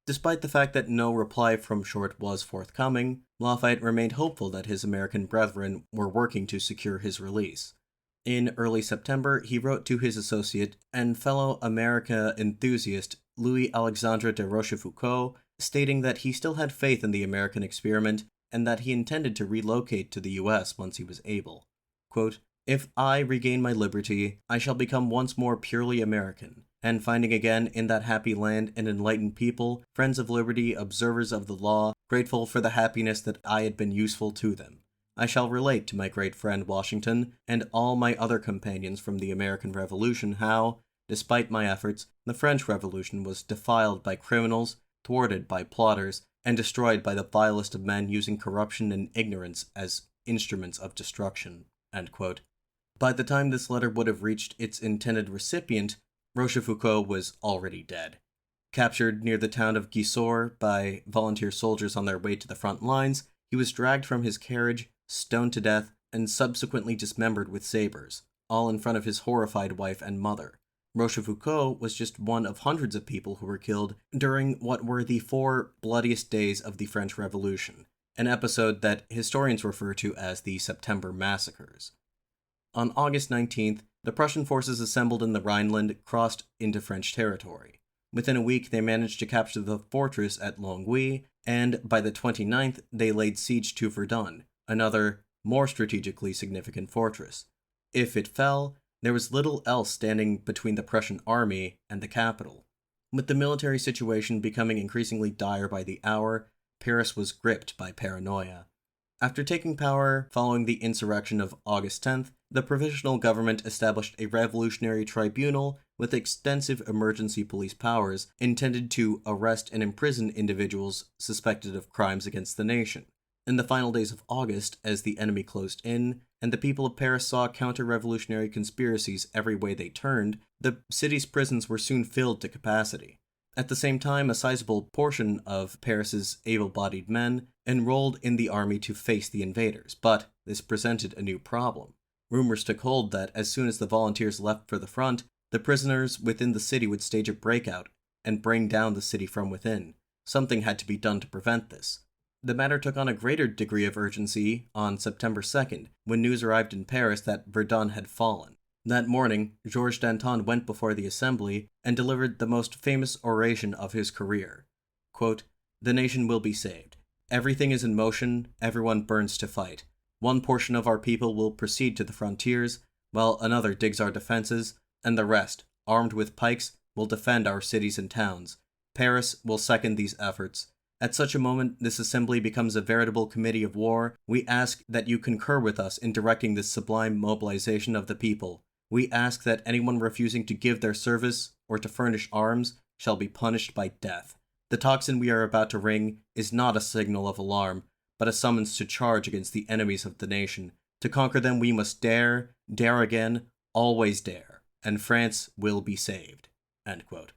Despite the fact that no reply from Short was forthcoming, Lafayette remained hopeful that his American brethren were working to secure his release. In early September, he wrote to his associate and fellow America enthusiast Louis Alexandre de Rochefoucauld, stating that he still had faith in the American experiment and that he intended to relocate to the U.S. once he was able. Quote, "If I regain my liberty, I shall become once more purely American, and finding again in that happy land an enlightened people, friends of liberty, observers of the law, grateful for the happiness that I had been useful to them, I shall relate to my great friend Washington and all my other companions from the American Revolution how, despite my efforts, the French Revolution was defiled by criminals, thwarted by plotters, and destroyed by the vilest of men using corruption and ignorance as instruments of destruction." End quote. By the time this letter would have reached its intended recipient, Rochefoucauld was already dead. Captured near the town of Gisors by volunteer soldiers on their way to the front lines, he was dragged from his carriage, stoned to death, and subsequently dismembered with sabers, all in front of his horrified wife and mother. Rochefoucauld was just one of hundreds of people who were killed during what were the 4 bloodiest days of the French Revolution, an episode that historians refer to as the September Massacres. On August 19th, the Prussian forces assembled in the Rhineland crossed into French territory. Within a week, they managed to capture the fortress at Longwy, and by the 29th, they laid siege to Verdun, another, more strategically significant fortress. If it fell, there was little else standing between the Prussian army and the capital. With the military situation becoming increasingly dire by the hour, Paris was gripped by paranoia. After taking power following the insurrection of August 10th, the provisional government established a revolutionary tribunal with extensive emergency police powers intended to arrest and imprison individuals suspected of crimes against the nation. In the final days of August, as the enemy closed in, and the people of Paris saw counter-revolutionary conspiracies every way they turned, the city's prisons were soon filled to capacity. At the same time, a sizable portion of Paris's able-bodied men enrolled in the army to face the invaders, but this presented a new problem. Rumors took hold that as soon as the volunteers left for the front, the prisoners within the city would stage a breakout and bring down the city from within. Something had to be done to prevent this. The matter took on a greater degree of urgency on September 2nd, when news arrived in Paris that Verdun had fallen. That morning, Georges Danton went before the assembly and delivered the most famous oration of his career. Quote, "The nation will be saved. Everything is in motion, everyone burns to fight. One portion of our people will proceed to the frontiers, while another digs our defenses, and the rest, armed with pikes, will defend our cities and towns. Paris will second these efforts. At such a moment, this assembly becomes a veritable committee of war. We ask that you concur with us in directing this sublime mobilization of the people. We ask that anyone refusing to give their service or to furnish arms shall be punished by death. The tocsin we are about to ring is not a signal of alarm, but a summons to charge against the enemies of the nation. To conquer them we must dare, dare again, always dare, and France will be saved." End quote.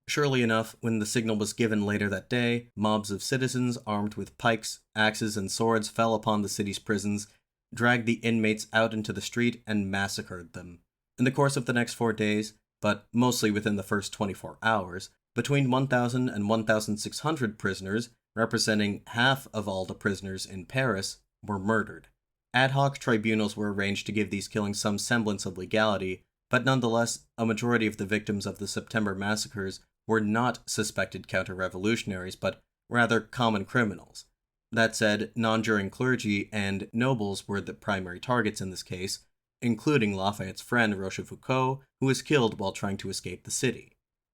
Surely enough, when the signal was given later that day, mobs of citizens armed with pikes, axes, and swords fell upon the city's prisons, dragged the inmates out into the street, and massacred them. In the course of the next 4 days, but mostly within the first 24 hours, between 1,000 and 1,600 prisoners, representing half of all the prisoners in Paris, were murdered. Ad hoc tribunals were arranged to give these killings some semblance of legality, but nonetheless, a majority of the victims of the September massacres were not suspected counter-revolutionaries, but rather common criminals. That said, non-juring clergy and nobles were the primary targets in this case, including Lafayette's friend Rochefoucauld, who was killed while trying to escape the city.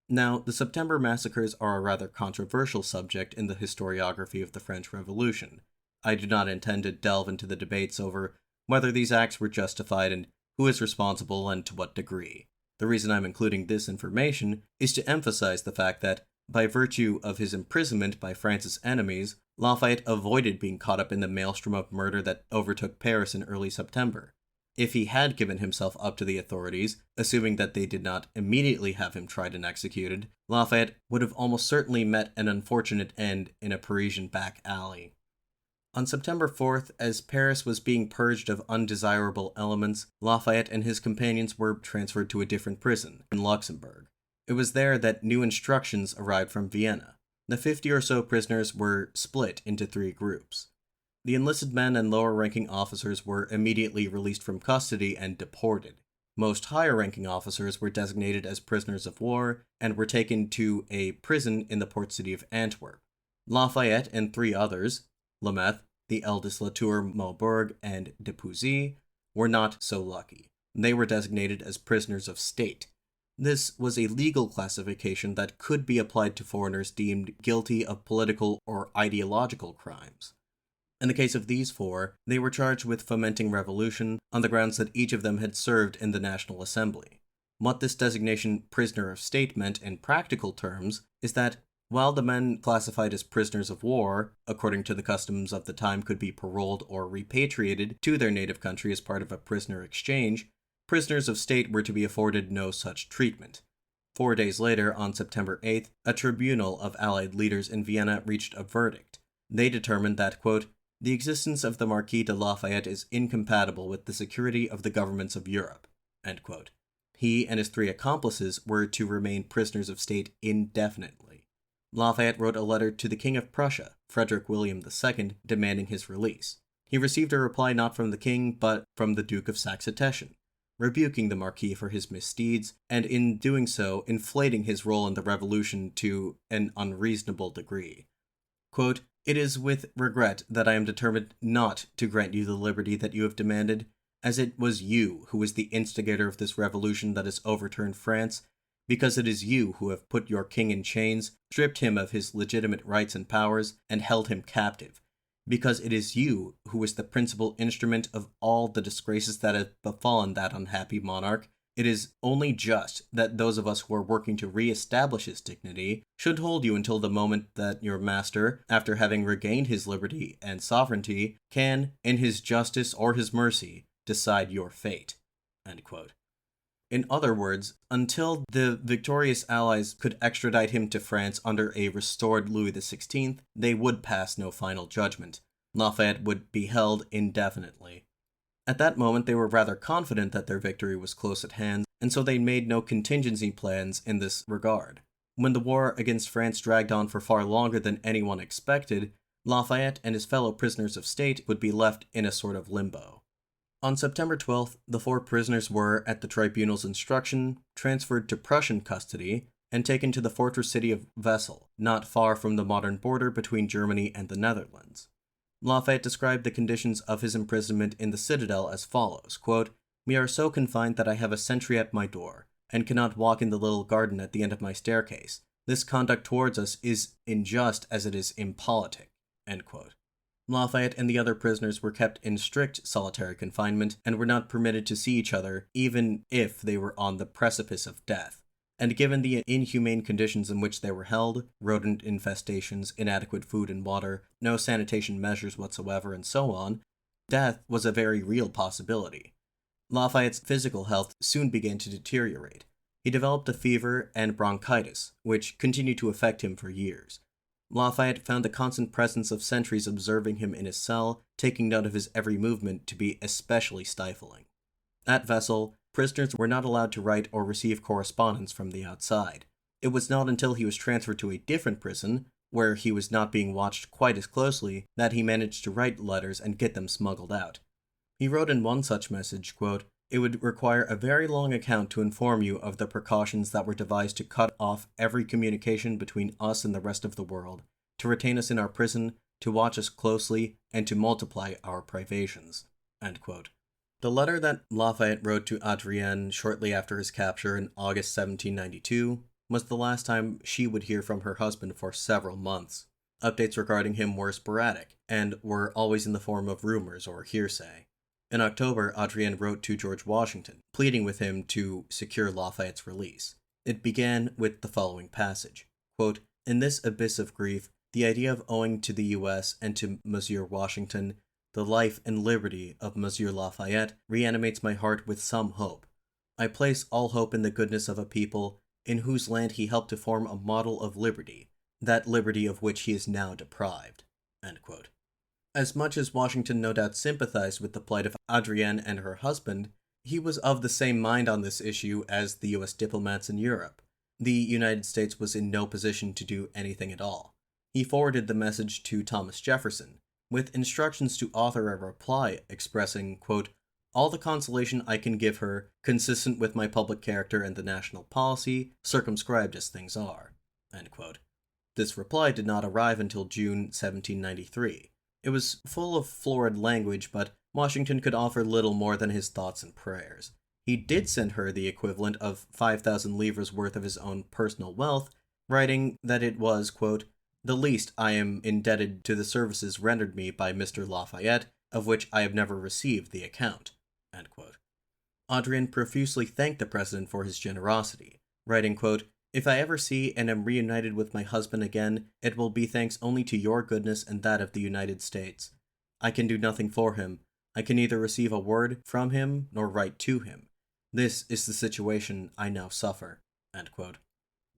Now, the September massacres are a rather controversial subject in the historiography of the French Revolution. I do not intend to delve into the debates over whether these acts were justified and who is responsible and to what degree. The reason I'm including this information is to emphasize the fact that, by virtue of his imprisonment by France's enemies, Lafayette avoided being caught up in the maelstrom of murder that overtook Paris in early September. If he had given himself up to the authorities, assuming that they did not immediately have him tried and executed, Lafayette would have almost certainly met an unfortunate end in a Parisian back alley. On September 4th, as Paris was being purged of undesirable elements, Lafayette and his companions were transferred to a different prison in Luxembourg. It was there that new instructions arrived from Vienna. The 50 or so prisoners were split into 3 groups. The enlisted men and lower-ranking officers were immediately released from custody and deported. Most higher-ranking officers were designated as prisoners of war and were taken to a prison in the port city of Antwerp. Lafayette and 3 others, Lameth, the eldest Latour, Maubourg, and Dupuisy, were not so lucky. They were designated as prisoners of state. This was a legal classification that could be applied to foreigners deemed guilty of political or ideological crimes. In the case of these 4, they were charged with fomenting revolution on the grounds that each of them had served in the National Assembly. What this designation prisoner of state meant in practical terms is that while the men classified as prisoners of war, according to the customs of the time, could be paroled or repatriated to their native country as part of a prisoner exchange, prisoners of state were to be afforded no such treatment. 4 days later, on September 8th, a tribunal of Allied leaders in Vienna reached a verdict. They determined that, quote, the existence of the Marquis de Lafayette is incompatible with the security of the governments of Europe, end quote. He and his 3 accomplices were to remain prisoners of state indefinitely. Lafayette wrote a letter to the King of Prussia, Frederick William II, demanding his release. He received a reply not from the king, but from the Duke of Saxe-Teschen, rebuking the Marquis for his misdeeds, and in doing so, inflating his role in the revolution to an unreasonable degree. Quote, it is with regret that I am determined not to grant you the liberty that you have demanded, as it was you who was the instigator of this revolution that has overturned France, because it is you who have put your king in chains, stripped him of his legitimate rights and powers, and held him captive, because it is you who was the principal instrument of all the disgraces that have befallen that unhappy monarch. It is only just that those of us who are working to re-establish his dignity should hold you until the moment that your master, after having regained his liberty and sovereignty, can, in his justice or his mercy, decide your fate. End quote. In other words, until the victorious allies could extradite him to France under a restored Louis XVI, they would pass no final judgment. Lafayette would be held indefinitely. At that moment, they were rather confident that their victory was close at hand, and so they made no contingency plans in this regard. When the war against France dragged on for far longer than anyone expected, Lafayette and his fellow prisoners of state would be left in a sort of limbo. On September 12th, the 4 prisoners were, at the tribunal's instruction, transferred to Prussian custody and taken to the fortress city of Wesel, not far from the modern border between Germany and the Netherlands. Lafayette described the conditions of his imprisonment in the citadel as follows, quote, we are so confined that I have a sentry at my door, and cannot walk in the little garden at the end of my staircase. This conduct towards us is unjust as it is impolitic, end quote. Lafayette and the other prisoners were kept in strict solitary confinement and were not permitted to see each other, even if they were on the precipice of death. And given the inhumane conditions in which they were held, rodent infestations, inadequate food and water, no sanitation measures whatsoever, and so on, death was a very real possibility. Lafayette's physical health soon began to deteriorate. He developed a fever and bronchitis, which continued to affect him for years. Lafayette found the constant presence of sentries observing him in his cell, taking note of his every movement, to be especially stifling. At Wesel, prisoners were not allowed to write or receive correspondence from the outside. It was not until he was transferred to a different prison, where he was not being watched quite as closely, that he managed to write letters and get them smuggled out. He wrote in one such message, quote, "It would require a very long account to inform you of the precautions that were devised to cut off every communication between us and the rest of the world, to retain us in our prison, to watch us closely, and to multiply our privations." End quote. The letter that Lafayette wrote to Adrienne shortly after his capture in August 1792 was the last time she would hear from her husband for several months. Updates regarding him were sporadic, and were always in the form of rumors or hearsay. In October, Adrienne wrote to George Washington, pleading with him to secure Lafayette's release. It began with the following passage, quote, "In this abyss of grief, the idea of owing to the U.S. and to Monsieur Washington the life and liberty of Monsieur Lafayette reanimates my heart with some hope. I place all hope in the goodness of a people in whose land he helped to form a model of liberty, that liberty of which he is now deprived." End quote. As much as Washington no doubt sympathized with the plight of Adrienne and her husband, he was of the same mind on this issue as the U.S. diplomats in Europe. The United States was in no position to do anything at all. He forwarded the message to Thomas Jefferson, with instructions to author a reply expressing, quote, "all the consolation I can give her, consistent with my public character and the national policy, circumscribed as things are." End quote. This reply did not arrive until June 1793. It was full of florid language, but Washington could offer little more than his thoughts and prayers. He did send her the equivalent of 5,000 livres worth of his own personal wealth, writing that it was, quote, "the least I am indebted to the services rendered me by Mr. Lafayette, of which I have never received the account." End quote. Adrienne profusely thanked the president for his generosity, writing, quote, "if I ever see and am reunited with my husband again, it will be thanks only to your goodness and that of the United States. I can do nothing for him. I can neither receive a word from him nor write to him. This is the situation I now suffer." End quote.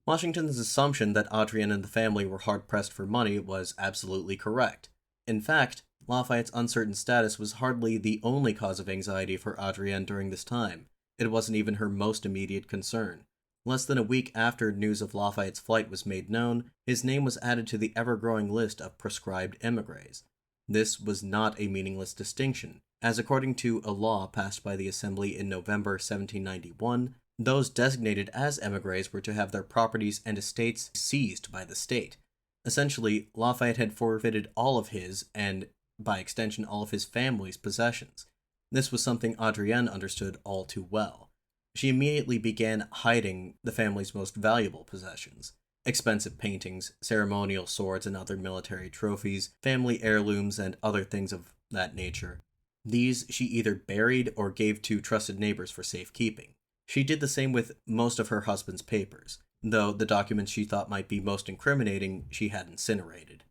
Washington's assumption that Adrienne and the family were hard-pressed for money was absolutely correct. In fact, Lafayette's uncertain status was hardly the only cause of anxiety for Adrienne during this time. It wasn't even her most immediate concern. Less than a week after news of Lafayette's flight was made known, his name was added to the ever-growing list of proscribed émigrés. This was not a meaningless distinction, as according to a law passed by the Assembly in November 1791, those designated as émigrés were to have their properties and estates seized by the state. Essentially, Lafayette had forfeited all of his, and by extension all of his family's, possessions. This was something Adrienne understood all too well. She immediately began hiding the family's most valuable possessions: expensive paintings, ceremonial swords and other military trophies, family heirlooms, and other things of that nature. These she either buried or gave to trusted neighbors for safekeeping. She did the same with most of her husband's papers, though the documents she thought might be most incriminating she had incinerated.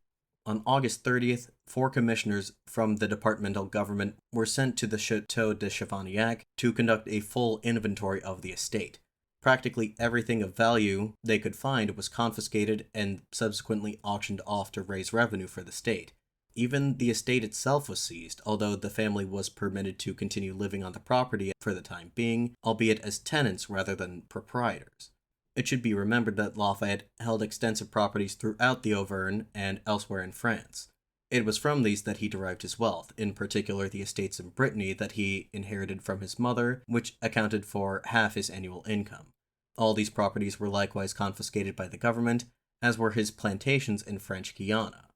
On August 30th, 4 commissioners from the departmental government were sent to the Château de Chavignac to conduct a full inventory of the estate. Practically everything of value they could find was confiscated and subsequently auctioned off to raise revenue for the state. Even the estate itself was seized, although the family was permitted to continue living on the property for the time being, albeit as tenants rather than proprietors. It should be remembered that Lafayette held extensive properties throughout the Auvergne and elsewhere in France. It was from these that he derived his wealth, in particular the estates in Brittany that he inherited from his mother, which accounted for half his annual income. All these properties were likewise confiscated by the government, as were his plantations in French Guiana.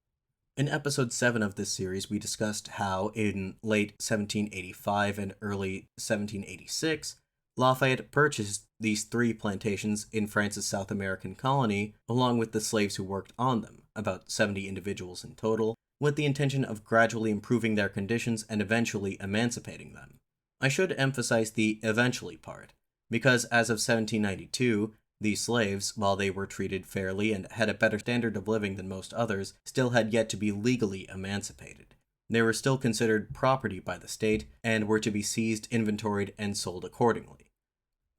In episode 7 of this series, we discussed how, in late 1785 and early 1786, Lafayette purchased these 3 plantations in France's South American colony, along with the slaves who worked on them, about 70 individuals in total, with the intention of gradually improving their conditions and eventually emancipating them. I should emphasize the eventually part, because as of 1792, these slaves, while they were treated fairly and had a better standard of living than most others, still had yet to be legally emancipated. They were still considered property by the state, and were to be seized, inventoried, and sold accordingly.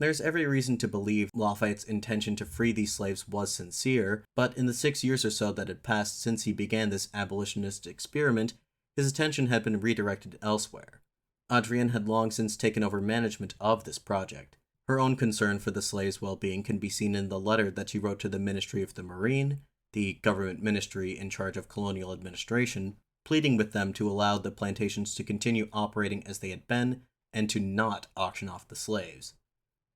There's every reason to believe Lafayette's intention to free these slaves was sincere, but in the 6 years or so that had passed since he began this abolitionist experiment, his attention had been redirected elsewhere. Adrienne had long since taken over management of this project. Her own concern for the slaves' well-being can be seen in the letter that she wrote to the Ministry of the Marine, the government ministry in charge of colonial administration, pleading with them to allow the plantations to continue operating as they had been and to not auction off the slaves.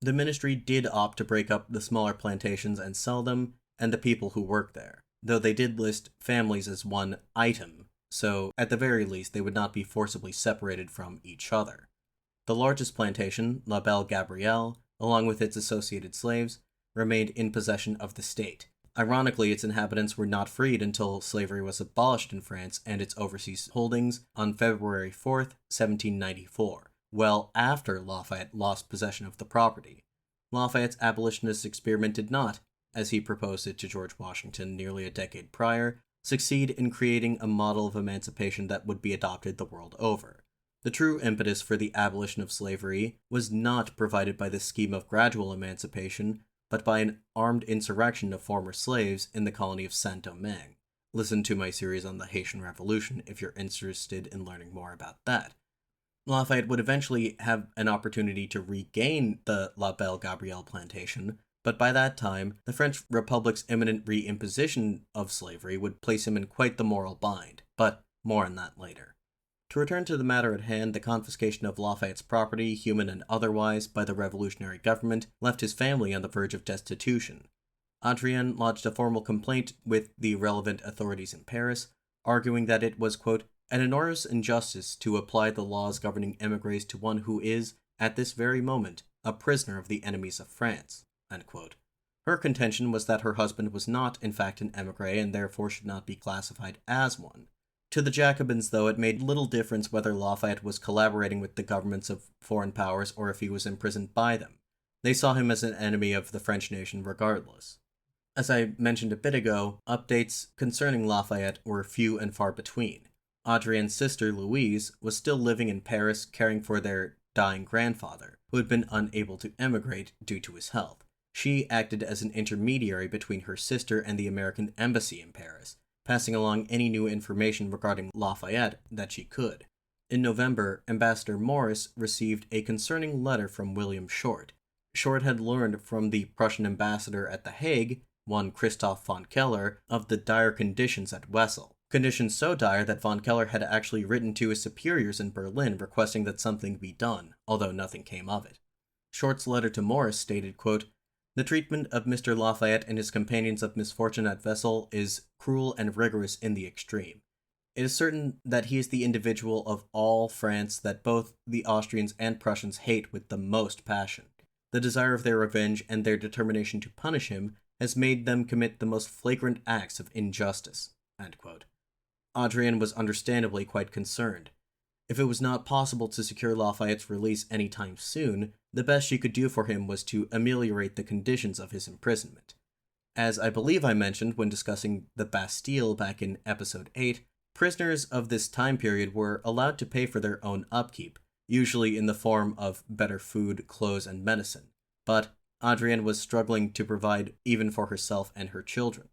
The ministry did opt to break up the smaller plantations and sell them, and the people who worked there, though they did list families as one item, so at the very least they would not be forcibly separated from each other. The largest plantation, La Belle Gabrielle, along with its associated slaves, remained in possession of the state. Ironically, its inhabitants were not freed until slavery was abolished in France and its overseas holdings on February 4th, 1794, well after Lafayette lost possession of the property. Lafayette's abolitionist experiment did not, as he proposed it to George Washington nearly a decade prior, succeed in creating a model of emancipation that would be adopted the world over. The true impetus for the abolition of slavery was not provided by the scheme of gradual emancipation, but by an armed insurrection of former slaves in the colony of Saint-Domingue. Listen to my series on the Haitian Revolution if you're interested in learning more about that. Lafayette would eventually have an opportunity to regain the La Belle Gabrielle plantation, but by that time, the French Republic's imminent reimposition of slavery would place him in quite the moral bind, but more on that later. To return to the matter at hand, the confiscation of Lafayette's property, human and otherwise, by the revolutionary government left his family on the verge of destitution. Adrien lodged a formal complaint with the relevant authorities in Paris, arguing that it was, quote, an enormous injustice to apply the laws governing émigrés to one who is, at this very moment, a prisoner of the enemies of France, end quote. Her contention was that her husband was not, in fact, an émigré and therefore should not be classified as one. To the Jacobins, though, it made little difference whether Lafayette was collaborating with the governments of foreign powers or if he was imprisoned by them. They saw him as an enemy of the French nation regardless. As I mentioned a bit ago, updates concerning Lafayette were few and far between. Adrienne's sister, Louise, was still living in Paris caring for their dying grandfather, who had been unable to emigrate due to his health. She acted as an intermediary between her sister and the American embassy in Paris, passing along any new information regarding Lafayette that she could. In November, Ambassador Maurice received a concerning letter from William Short. Short had learned from the Prussian ambassador at The Hague, one Christoph von Keller, of the dire conditions at Wesel. Conditions so dire that von Keller had actually written to his superiors in Berlin requesting that something be done, although nothing came of it. Short's letter to Maurice stated, quote, the treatment of Mr. Lafayette and his companions of misfortune at Wesel is cruel and rigorous in the extreme. It is certain that he is the individual of all France that both the Austrians and Prussians hate with the most passion. The desire of their revenge and their determination to punish him has made them commit the most flagrant acts of injustice. End quote. Adrien was understandably quite concerned. If it was not possible to secure Lafayette's release any time soon, the best she could do for him was to ameliorate the conditions of his imprisonment. As I believe I mentioned when discussing the Bastille back in episode 8, prisoners of this time period were allowed to pay for their own upkeep, usually in the form of better food, clothes, and medicine. But Adrienne was struggling to provide even for herself and her children.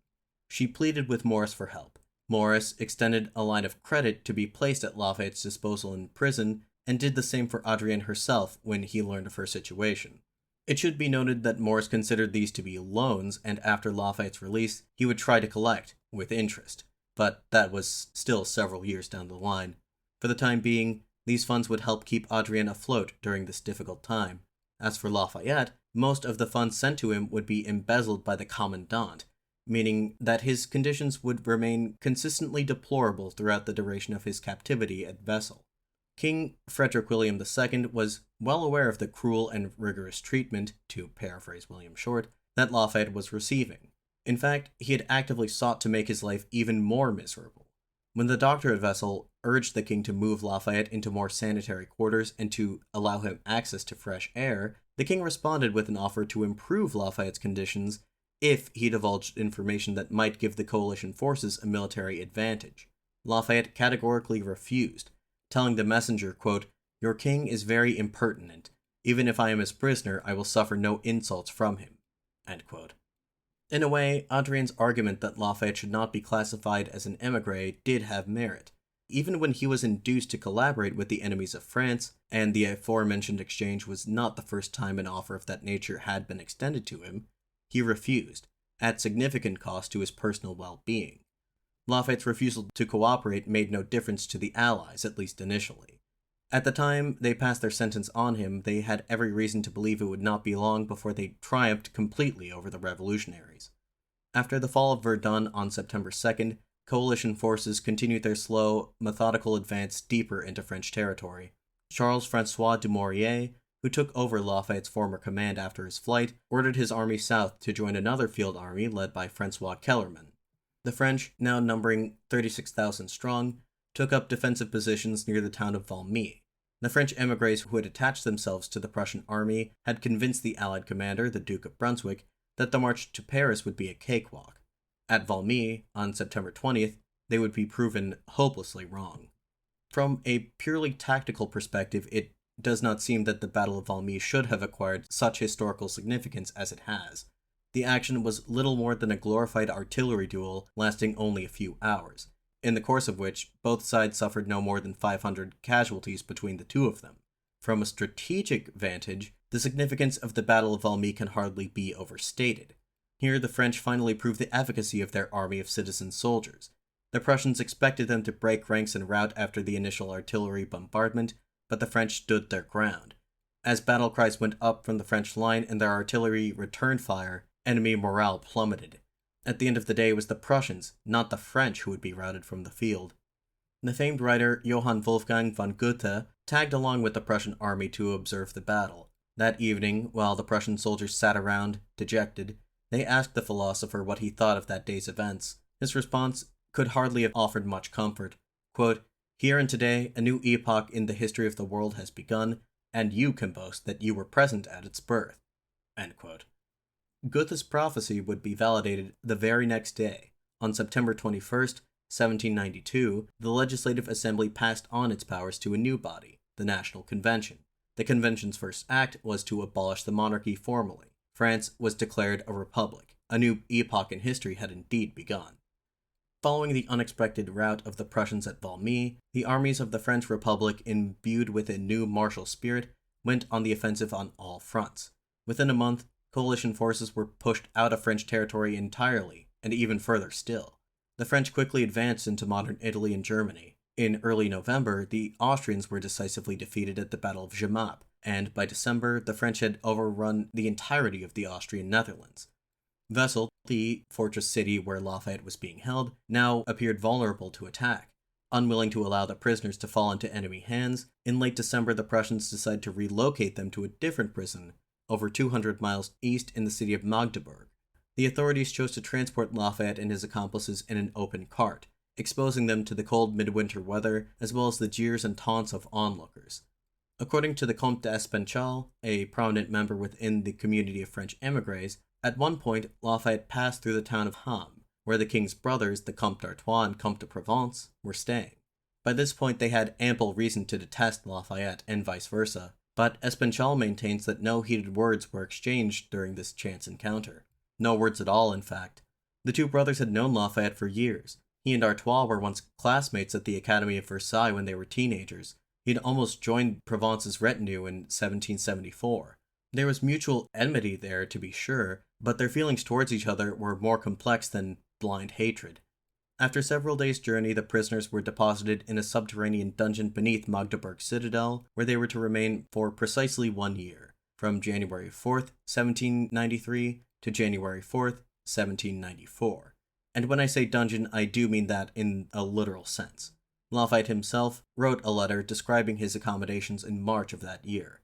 She pleaded with Maurice for help. Maurice extended a line of credit to be placed at Lafayette's disposal in prison, and did the same for Adrienne herself when he learned of her situation. It should be noted that Maurice considered these to be loans, and after Lafayette's release, he would try to collect, with interest. But that was still several years down the line. For the time being, these funds would help keep Adrienne afloat during this difficult time. As for Lafayette, most of the funds sent to him would be embezzled by the commandant, meaning that his conditions would remain consistently deplorable throughout the duration of his captivity at Wesel. King Frederick William II was well aware of the cruel and rigorous treatment, to paraphrase William Short, that Lafayette was receiving. In fact, he had actively sought to make his life even more miserable. When the doctor at Wesel urged the king to move Lafayette into more sanitary quarters and to allow him access to fresh air, the king responded with an offer to improve Lafayette's conditions if he divulged information that might give the coalition forces a military advantage. Lafayette categorically refused, telling the messenger, quote, "Your king is very impertinent. Even if I am his prisoner, I will suffer no insults from him." End quote. In a way, Adrienne's argument that Lafayette should not be classified as an émigré did have merit. Even when he was induced to collaborate with the enemies of France, and the aforementioned exchange was not the first time an offer of that nature had been extended to him, he refused, at significant cost to his personal well-being. Lafayette's refusal to cooperate made no difference to the Allies, at least initially. At the time they passed their sentence on him, they had every reason to believe it would not be long before they triumphed completely over the revolutionaries. After the fall of Verdun on September 2nd, coalition forces continued their slow, methodical advance deeper into French territory. Charles-François Dumouriez, who took over Lafayette's former command after his flight, ordered his army south to join another field army led by François Kellerman. The French, now numbering 36,000 strong, took up defensive positions near the town of Valmy. The French émigrés who had attached themselves to the Prussian army had convinced the Allied commander, the Duke of Brunswick, that the march to Paris would be a cakewalk. At Valmy, on September 20th, they would be proven hopelessly wrong. From a purely tactical perspective, it does not seem that the Battle of Valmy should have acquired such historical significance as it has. The action was little more than a glorified artillery duel lasting only a few hours, in the course of which both sides suffered no more than 500 casualties between the two of them. From a strategic vantage, the significance of the Battle of Valmy can hardly be overstated. Here the French finally proved the efficacy of their army of citizen soldiers. The Prussians expected them to break ranks en route after the initial artillery bombardment, but the French stood their ground. As battle cries went up from the French line and their artillery returned fire, enemy morale plummeted. At the end of the day, it was the Prussians, not the French, who would be routed from the field. The famed writer Johann Wolfgang von Goethe tagged along with the Prussian army to observe the battle. That evening, while the Prussian soldiers sat around, dejected, they asked the philosopher what he thought of that day's events. His response could hardly have offered much comfort. Quote, "Here and today, a new epoch in the history of the world has begun, and you can boast that you were present at its birth." End quote. Goethe's prophecy would be validated the very next day. On September 21st, 1792, the Legislative Assembly passed on its powers to a new body, the National Convention. The convention's first act was to abolish the monarchy formally. France was declared a republic. A new epoch in history had indeed begun. Following the unexpected rout of the Prussians at Valmy, the armies of the French Republic, imbued with a new martial spirit, went on the offensive on all fronts. Within a month, coalition forces were pushed out of French territory entirely, and even further still. The French quickly advanced into modern Italy and Germany. In early November, the Austrians were decisively defeated at the Battle of Jemappes, and by December, the French had overrun the entirety of the Austrian Netherlands. Wesel, the fortress city where Lafayette was being held, now appeared vulnerable to attack. Unwilling to allow the prisoners to fall into enemy hands, in late December the Prussians decided to relocate them to a different prison, over 200 miles east in the city of Magdeburg. The authorities chose to transport Lafayette and his accomplices in an open cart, exposing them to the cold midwinter weather as well as the jeers and taunts of onlookers. According to the Comte d'Espenchal, a prominent member within the community of French émigrés, at one point Lafayette passed through the town of Ham, where the king's brothers, the Comte d'Artois and Comte de Provence, were staying. By this point they had ample reason to detest Lafayette and vice versa, but Espenchal maintains that no heated words were exchanged during this chance encounter. No words at all, in fact. The two brothers had known Lafayette for years. He and Artois were once classmates at the Academy of Versailles when they were teenagers. He'd almost joined Provence's retinue in 1774. There was mutual enmity there, to be sure, but their feelings towards each other were more complex than blind hatred. After several days' journey, the prisoners were deposited in a subterranean dungeon beneath Magdeburg Citadel, where they were to remain for precisely 1 year, from January 4th, 1793 to January 4th, 1794. And when I say dungeon, I do mean that in a literal sense. Lafayette himself wrote a letter describing his accommodations in March of that year.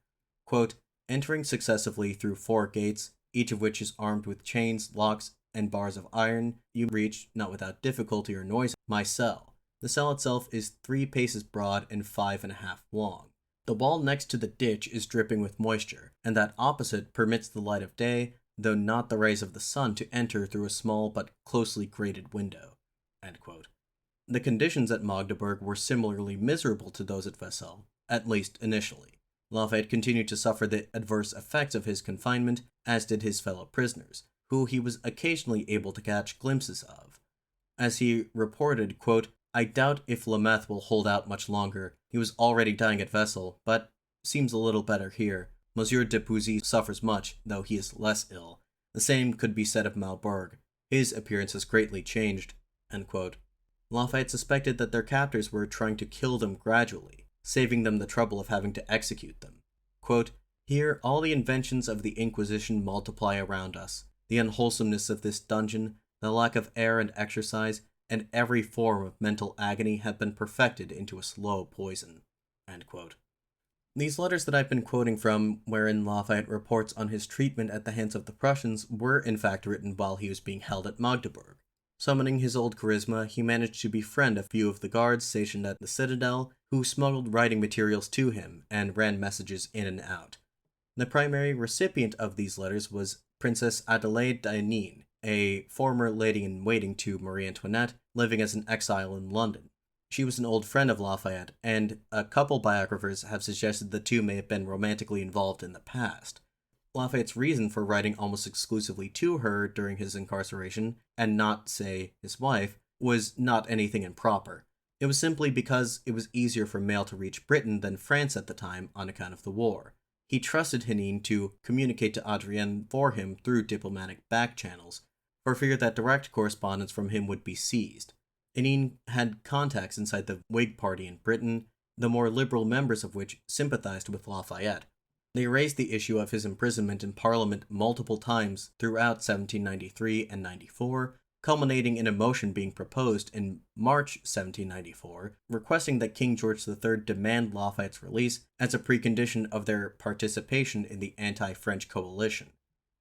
Quote, "Entering successively through 4 gates, each of which is armed with chains, locks, and bars of iron, you reach, not without difficulty or noise, my cell. The cell itself is 3 paces broad and 5.5 long. The wall next to the ditch is dripping with moisture, and that opposite permits the light of day, though not the rays of the sun, to enter through a small but closely grated window." End quote. The conditions at Magdeburg were similarly miserable to those at Wesel, at least initially. Lafayette continued to suffer the adverse effects of his confinement, as did his fellow prisoners, who he was occasionally able to catch glimpses of. As he reported, quote, "I doubt if Lameth will hold out much longer. He was already dying at Wesel, but seems a little better here. Monsieur de Pouzy suffers much, though he is less ill. The same could be said of Malberg. His appearance has greatly changed." End quote. Lafayette suspected that their captors were trying to kill them gradually, saving them the trouble of having to execute them. Quote, "Here all the inventions of the Inquisition multiply around us. The unwholesomeness of this dungeon, the lack of air and exercise, and every form of mental agony have been perfected into a slow poison." End quote. These letters that I've been quoting from, wherein Lafayette reports on his treatment at the hands of the Prussians, were in fact written while he was being held at Magdeburg. Summoning his old charisma, he managed to befriend a few of the guards stationed at the citadel, who smuggled writing materials to him and ran messages in and out. The primary recipient of these letters was Princess Adelaide d'Anin, a former lady-in-waiting to Marie Antoinette, living as an exile in London. She was an old friend of Lafayette, and a couple biographers have suggested the two may have been romantically involved in the past. Lafayette's reason for writing almost exclusively to her during his incarceration, and not, say, his wife, was not anything improper. It was simply because it was easier for mail to reach Britain than France at the time on account of the war. He trusted Henin to communicate to Adrienne for him through diplomatic back channels, for fear that direct correspondence from him would be seized. Henin had contacts inside the Whig Party in Britain, the more liberal members of which sympathized with Lafayette. They raised the issue of his imprisonment in Parliament multiple times throughout 1793 and 94, culminating in a motion being proposed in March 1794, requesting that King George III demand Lafayette's release as a precondition of their participation in the anti-French coalition.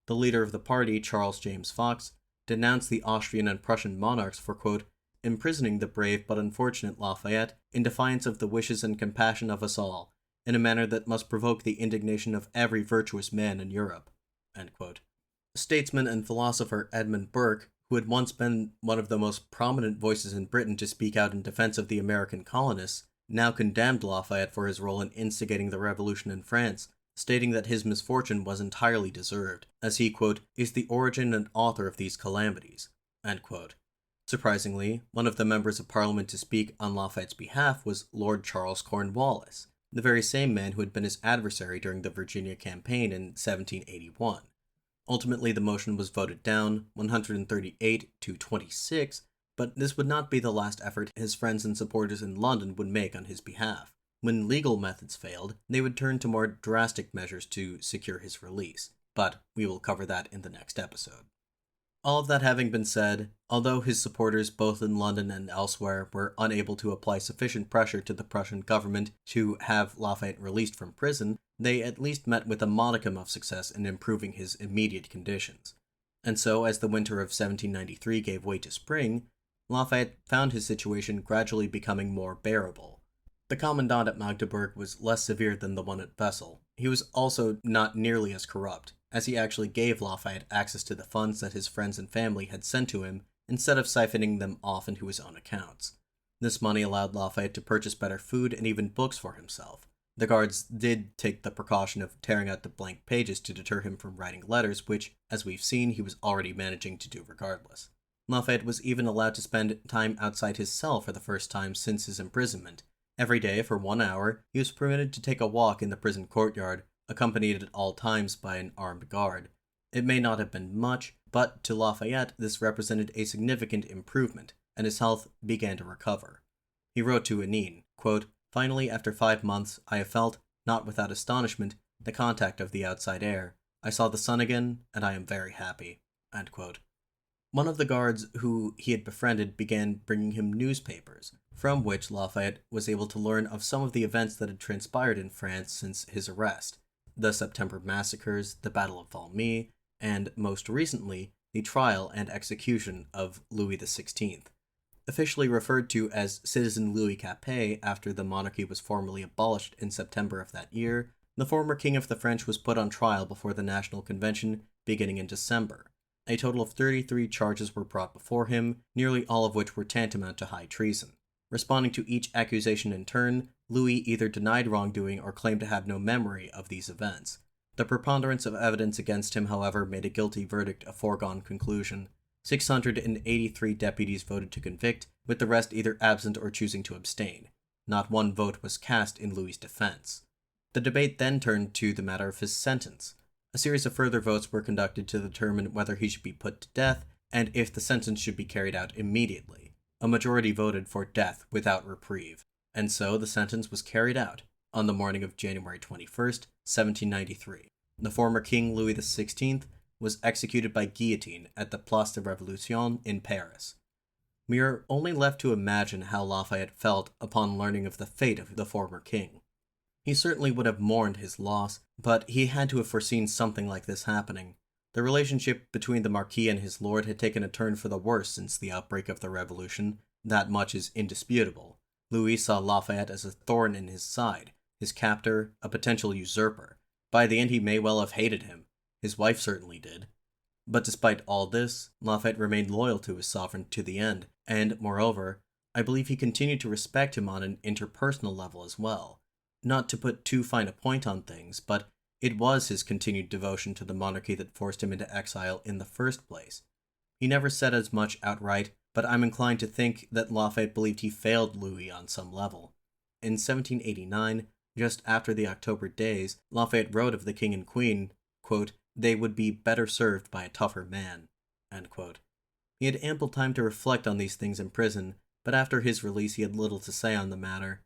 The leader of the party, Charles James Fox, denounced the Austrian and Prussian monarchs for, quote, "imprisoning the brave but unfortunate Lafayette in defiance of the wishes and compassion of us all, in a manner that must provoke the indignation of every virtuous man in Europe." End quote. Statesman and philosopher Edmund Burke, who had once been one of the most prominent voices in Britain to speak out in defense of the American colonists, now condemned Lafayette for his role in instigating the revolution in France, stating that his misfortune was entirely deserved, as he, quote, "is the origin and author of these calamities." End quote. Surprisingly, one of the members of Parliament to speak on Lafayette's behalf was Lord Charles Cornwallis, the very same man who had been his adversary during the Virginia campaign in 1781. Ultimately, the motion was voted down, 138 to 26, but this would not be the last effort his friends and supporters in London would make on his behalf. When legal methods failed, they would turn to more drastic measures to secure his release, but we will cover that in the next episode. All of that having been said, although his supporters both in London and elsewhere were unable to apply sufficient pressure to the Prussian government to have Lafayette released from prison, they at least met with a modicum of success in improving his immediate conditions. And so, as the winter of 1793 gave way to spring, Lafayette found his situation gradually becoming more bearable. The commandant at Magdeburg was less severe than the one at Wesel. He was also not nearly as corrupt, as he actually gave Lafayette access to the funds that his friends and family had sent to him instead of siphoning them off into his own accounts. This money allowed Lafayette to purchase better food and even books for himself. The guards did take the precaution of tearing out the blank pages to deter him from writing letters, which, as we've seen, he was already managing to do regardless. Lafayette was even allowed to spend time outside his cell for the first time since his imprisonment. Every day, for 1 hour, he was permitted to take a walk in the prison courtyard, accompanied at all times by an armed guard. It may not have been much, but to Lafayette this represented a significant improvement, and his health began to recover. He wrote to Henin, quote, "Finally, after 5 months, I have felt, not without astonishment, the contact of the outside air. I saw the sun again, and I am very happy." End quote. One of the guards who he had befriended began bringing him newspapers, from which Lafayette was able to learn of some of the events that had transpired in France since his arrest: the September massacres, the Battle of Valmy, and, most recently, the trial and execution of Louis XVI. Officially referred to as Citizen Louis Capet after the monarchy was formally abolished in September of that year, the former king of the French was put on trial before the National Convention beginning in December. A total of 33 charges were brought before him, nearly all of which were tantamount to high treason. Responding to each accusation in turn, Louis either denied wrongdoing or claimed to have no memory of these events. The preponderance of evidence against him, however, made a guilty verdict a foregone conclusion. 683 deputies voted to convict, with the rest either absent or choosing to abstain. Not one vote was cast in Louis's defense. The debate then turned to the matter of his sentence. A series of further votes were conducted to determine whether he should be put to death, and if the sentence should be carried out immediately. A majority voted for death without reprieve, and so the sentence was carried out on the morning of January 21st, 1793. The former King Louis XVI was executed by guillotine at the Place de Révolution in Paris. We are only left to imagine how Lafayette felt upon learning of the fate of the former king. He certainly would have mourned his loss, but he had to have foreseen something like this happening. The relationship between the Marquis and his lord had taken a turn for the worse since the outbreak of the Revolution. That much is indisputable. Louis saw Lafayette as a thorn in his side, his captor, a potential usurper. By the end he may well have hated him. His wife certainly did. But despite all this, Lafayette remained loyal to his sovereign to the end, and, moreover, I believe he continued to respect him on an interpersonal level as well. Not to put too fine a point on things, but it was his continued devotion to the monarchy that forced him into exile in the first place. He never said as much outright, but I'm inclined to think that Lafayette believed he failed Louis on some level. In 1789, just after the October days, Lafayette wrote of the king and queen, quote, "They would be better served by a tougher man." End quote. He had ample time to reflect on these things in prison, but after his release he had little to say on the matter.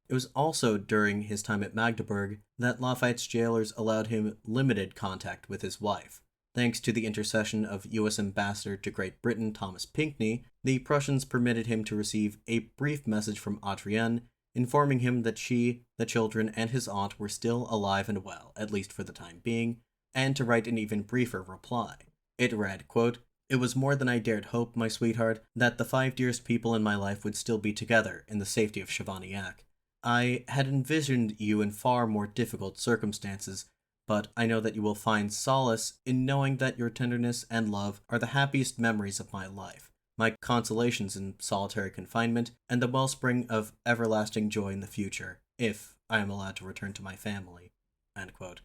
It was also during his time at Magdeburg that Lafayette's jailers allowed him limited contact with his wife. Thanks to the intercession of U.S. Ambassador to Great Britain Thomas Pinckney, the Prussians permitted him to receive a brief message from Adrienne informing him that she, the children, and his aunt were still alive and well, at least for the time being, and to write an even briefer reply. It read, quote, "It was more than I dared hope, my sweetheart, that the 5 dearest people in my life would still be together in the safety of Chavagnac. I had envisioned you in far more difficult circumstances, but I know that you will find solace in knowing that your tenderness and love are the happiest memories of my life, my consolations in solitary confinement, and the wellspring of everlasting joy in the future, if I am allowed to return to my family." End quote.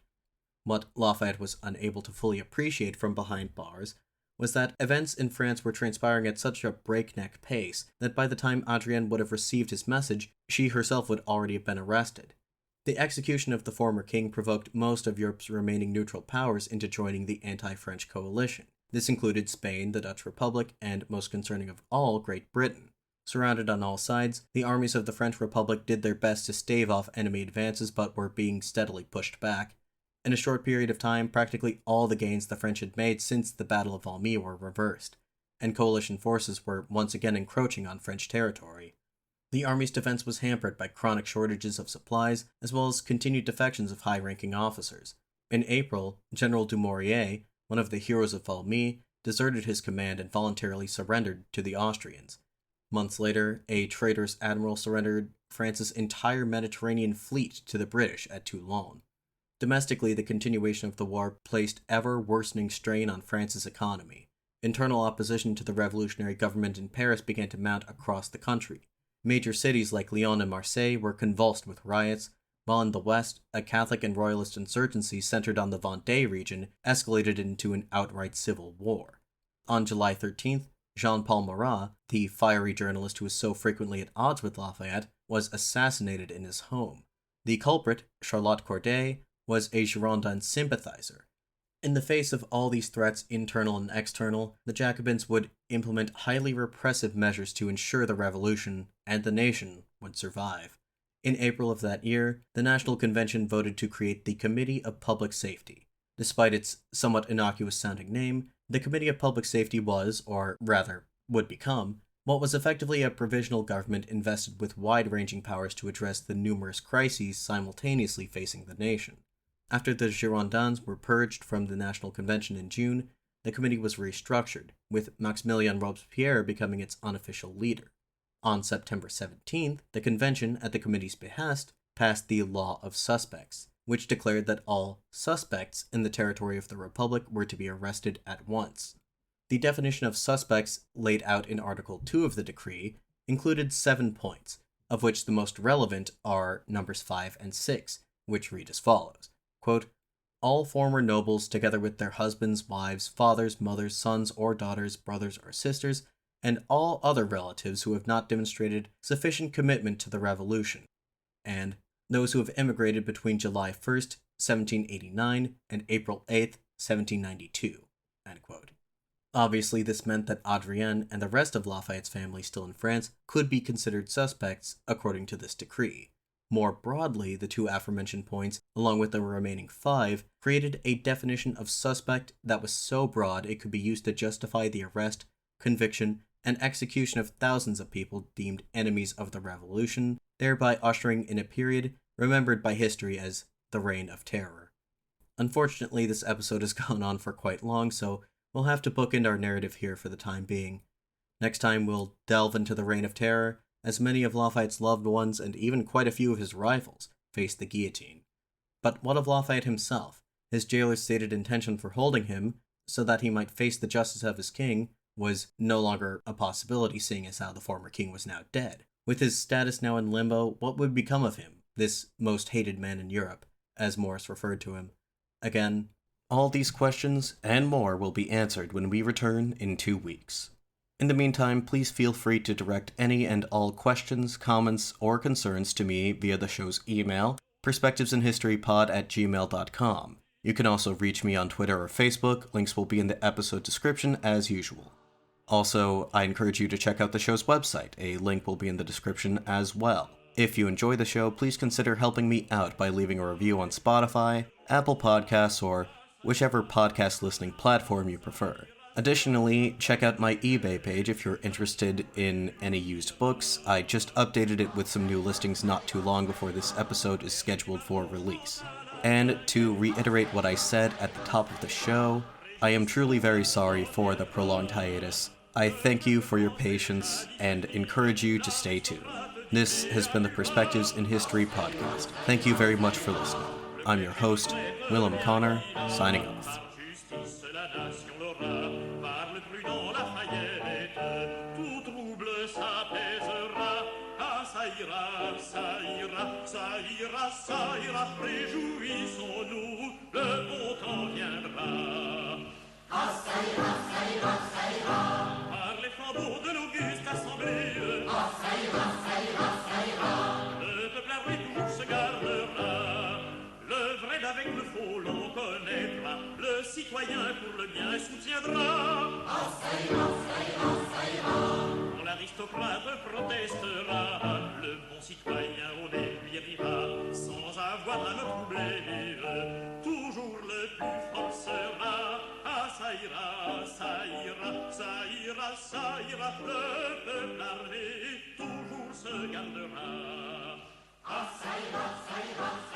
What Lafayette was unable to fully appreciate from behind bars was that events in France were transpiring at such a breakneck pace that by the time Adrienne would have received his message, she herself would already have been arrested. The execution of the former king provoked most of Europe's remaining neutral powers into joining the anti-French coalition. This included Spain, the Dutch Republic, and, most concerning of all, Great Britain. Surrounded on all sides, the armies of the French Republic did their best to stave off enemy advances but were being steadily pushed back. In a short period of time, practically all the gains the French had made since the Battle of Valmy were reversed, and coalition forces were once again encroaching on French territory. The army's defense was hampered by chronic shortages of supplies, as well as continued defections of high-ranking officers. In April, General Dumouriez, one of the heroes of Valmy, deserted his command and voluntarily surrendered to the Austrians. Months later, a traitorous admiral surrendered France's entire Mediterranean fleet to the British at Toulon. Domestically, the continuation of the war placed ever-worsening strain on France's economy. Internal opposition to the revolutionary government in Paris began to mount across the country. Major cities like Lyon and Marseille were convulsed with riots, while in the west, a Catholic and royalist insurgency centered on the Vendée region escalated into an outright civil war. On July 13th, Jean-Paul Marat, the fiery journalist who was so frequently at odds with Lafayette, was assassinated in his home. The culprit, Charlotte Corday, was a Girondin sympathizer. In the face of all these threats, internal and external, the Jacobins would implement highly repressive measures to ensure the revolution and the nation would survive. In April of that year, the National Convention voted to create the Committee of Public Safety. Despite its somewhat innocuous-sounding name, the Committee of Public Safety was, or rather, would become, what was effectively a provisional government invested with wide-ranging powers to address the numerous crises simultaneously facing the nation. After the Girondins were purged from the National Convention in June, the committee was restructured, with Maximilien Robespierre becoming its unofficial leader. On September 17th, the convention, at the committee's behest, passed the Law of Suspects, which declared that all suspects in the territory of the Republic were to be arrested at once. The definition of suspects laid out in Article 2 of the decree included 7 points, of which the most relevant are numbers 5 and 6, which read as follows. Quote, "All former nobles, together with their husbands, wives, fathers, mothers, sons or daughters, brothers or sisters, and all other relatives who have not demonstrated sufficient commitment to the revolution, and those who have emigrated between July 1st, 1789, and April 8th, 1792." End quote. Obviously, this meant that Adrienne and the rest of Lafayette's family still in France could be considered suspects according to this decree. More broadly, the two aforementioned points, along with the remaining 5, created a definition of suspect that was so broad it could be used to justify the arrest, conviction, and execution of thousands of people deemed enemies of the revolution, thereby ushering in a period remembered by history as the Reign of Terror. Unfortunately, this episode has gone on for quite long, so we'll have to bookend our narrative here for the time being. Next time, we'll delve into the Reign of Terror, as many of Lafayette's loved ones and even quite a few of his rivals faced the guillotine. But what of Lafayette himself? His jailer's stated intention for holding him, so that he might face the justice of his king, was no longer a possibility, seeing as how the former king was now dead. With his status now in limbo, what would become of him, this most hated man in Europe, as Maurice referred to him? Again, all these questions and more will be answered when we return in 2 weeks. In the meantime, please feel free to direct any and all questions, comments, or concerns to me via the show's email, perspectivesinhistorypod@gmail.com. You can also reach me on Twitter or Facebook. Links will be in the episode description as usual. Also, I encourage you to check out the show's website. A link will be in the description as well. If you enjoy the show, please consider helping me out by leaving a review on Spotify, Apple Podcasts, or whichever podcast listening platform you prefer. Additionally, check out my eBay page if you're interested in any used books. I just updated it with some new listings not too long before this episode is scheduled for release. And to reiterate what I said at the top of the show, I am truly very sorry for the prolonged hiatus. I thank you for your patience and encourage you to stay tuned. This has been the Perspectives in History podcast. Thank you very much for listening. I'm your host, Willem Connor, signing off. Ça ira, réjouissons-nous, le bon temps viendra. Ah, ça ira, ça ira, ça ira. Par les flambeaux de l'auguste assemblée. Ah, ça ira, ça ira, ça ira. Le peuple armé toujours se gardera. Le vrai d'avec le faux l'on connaîtra. Le citoyen pour le bien soutiendra. Ah, ça ira, ça ira, ça ira. Quand l'aristocrate protestera, le bon citoyen au début ira. Sans avoir à le troubler, toujours le plus fort sera. Ah, ça ira, ça ira, ça ira, ça ira. Le peuple armé toujours se gardera. Ah, ça ira, ça ira, ça ira.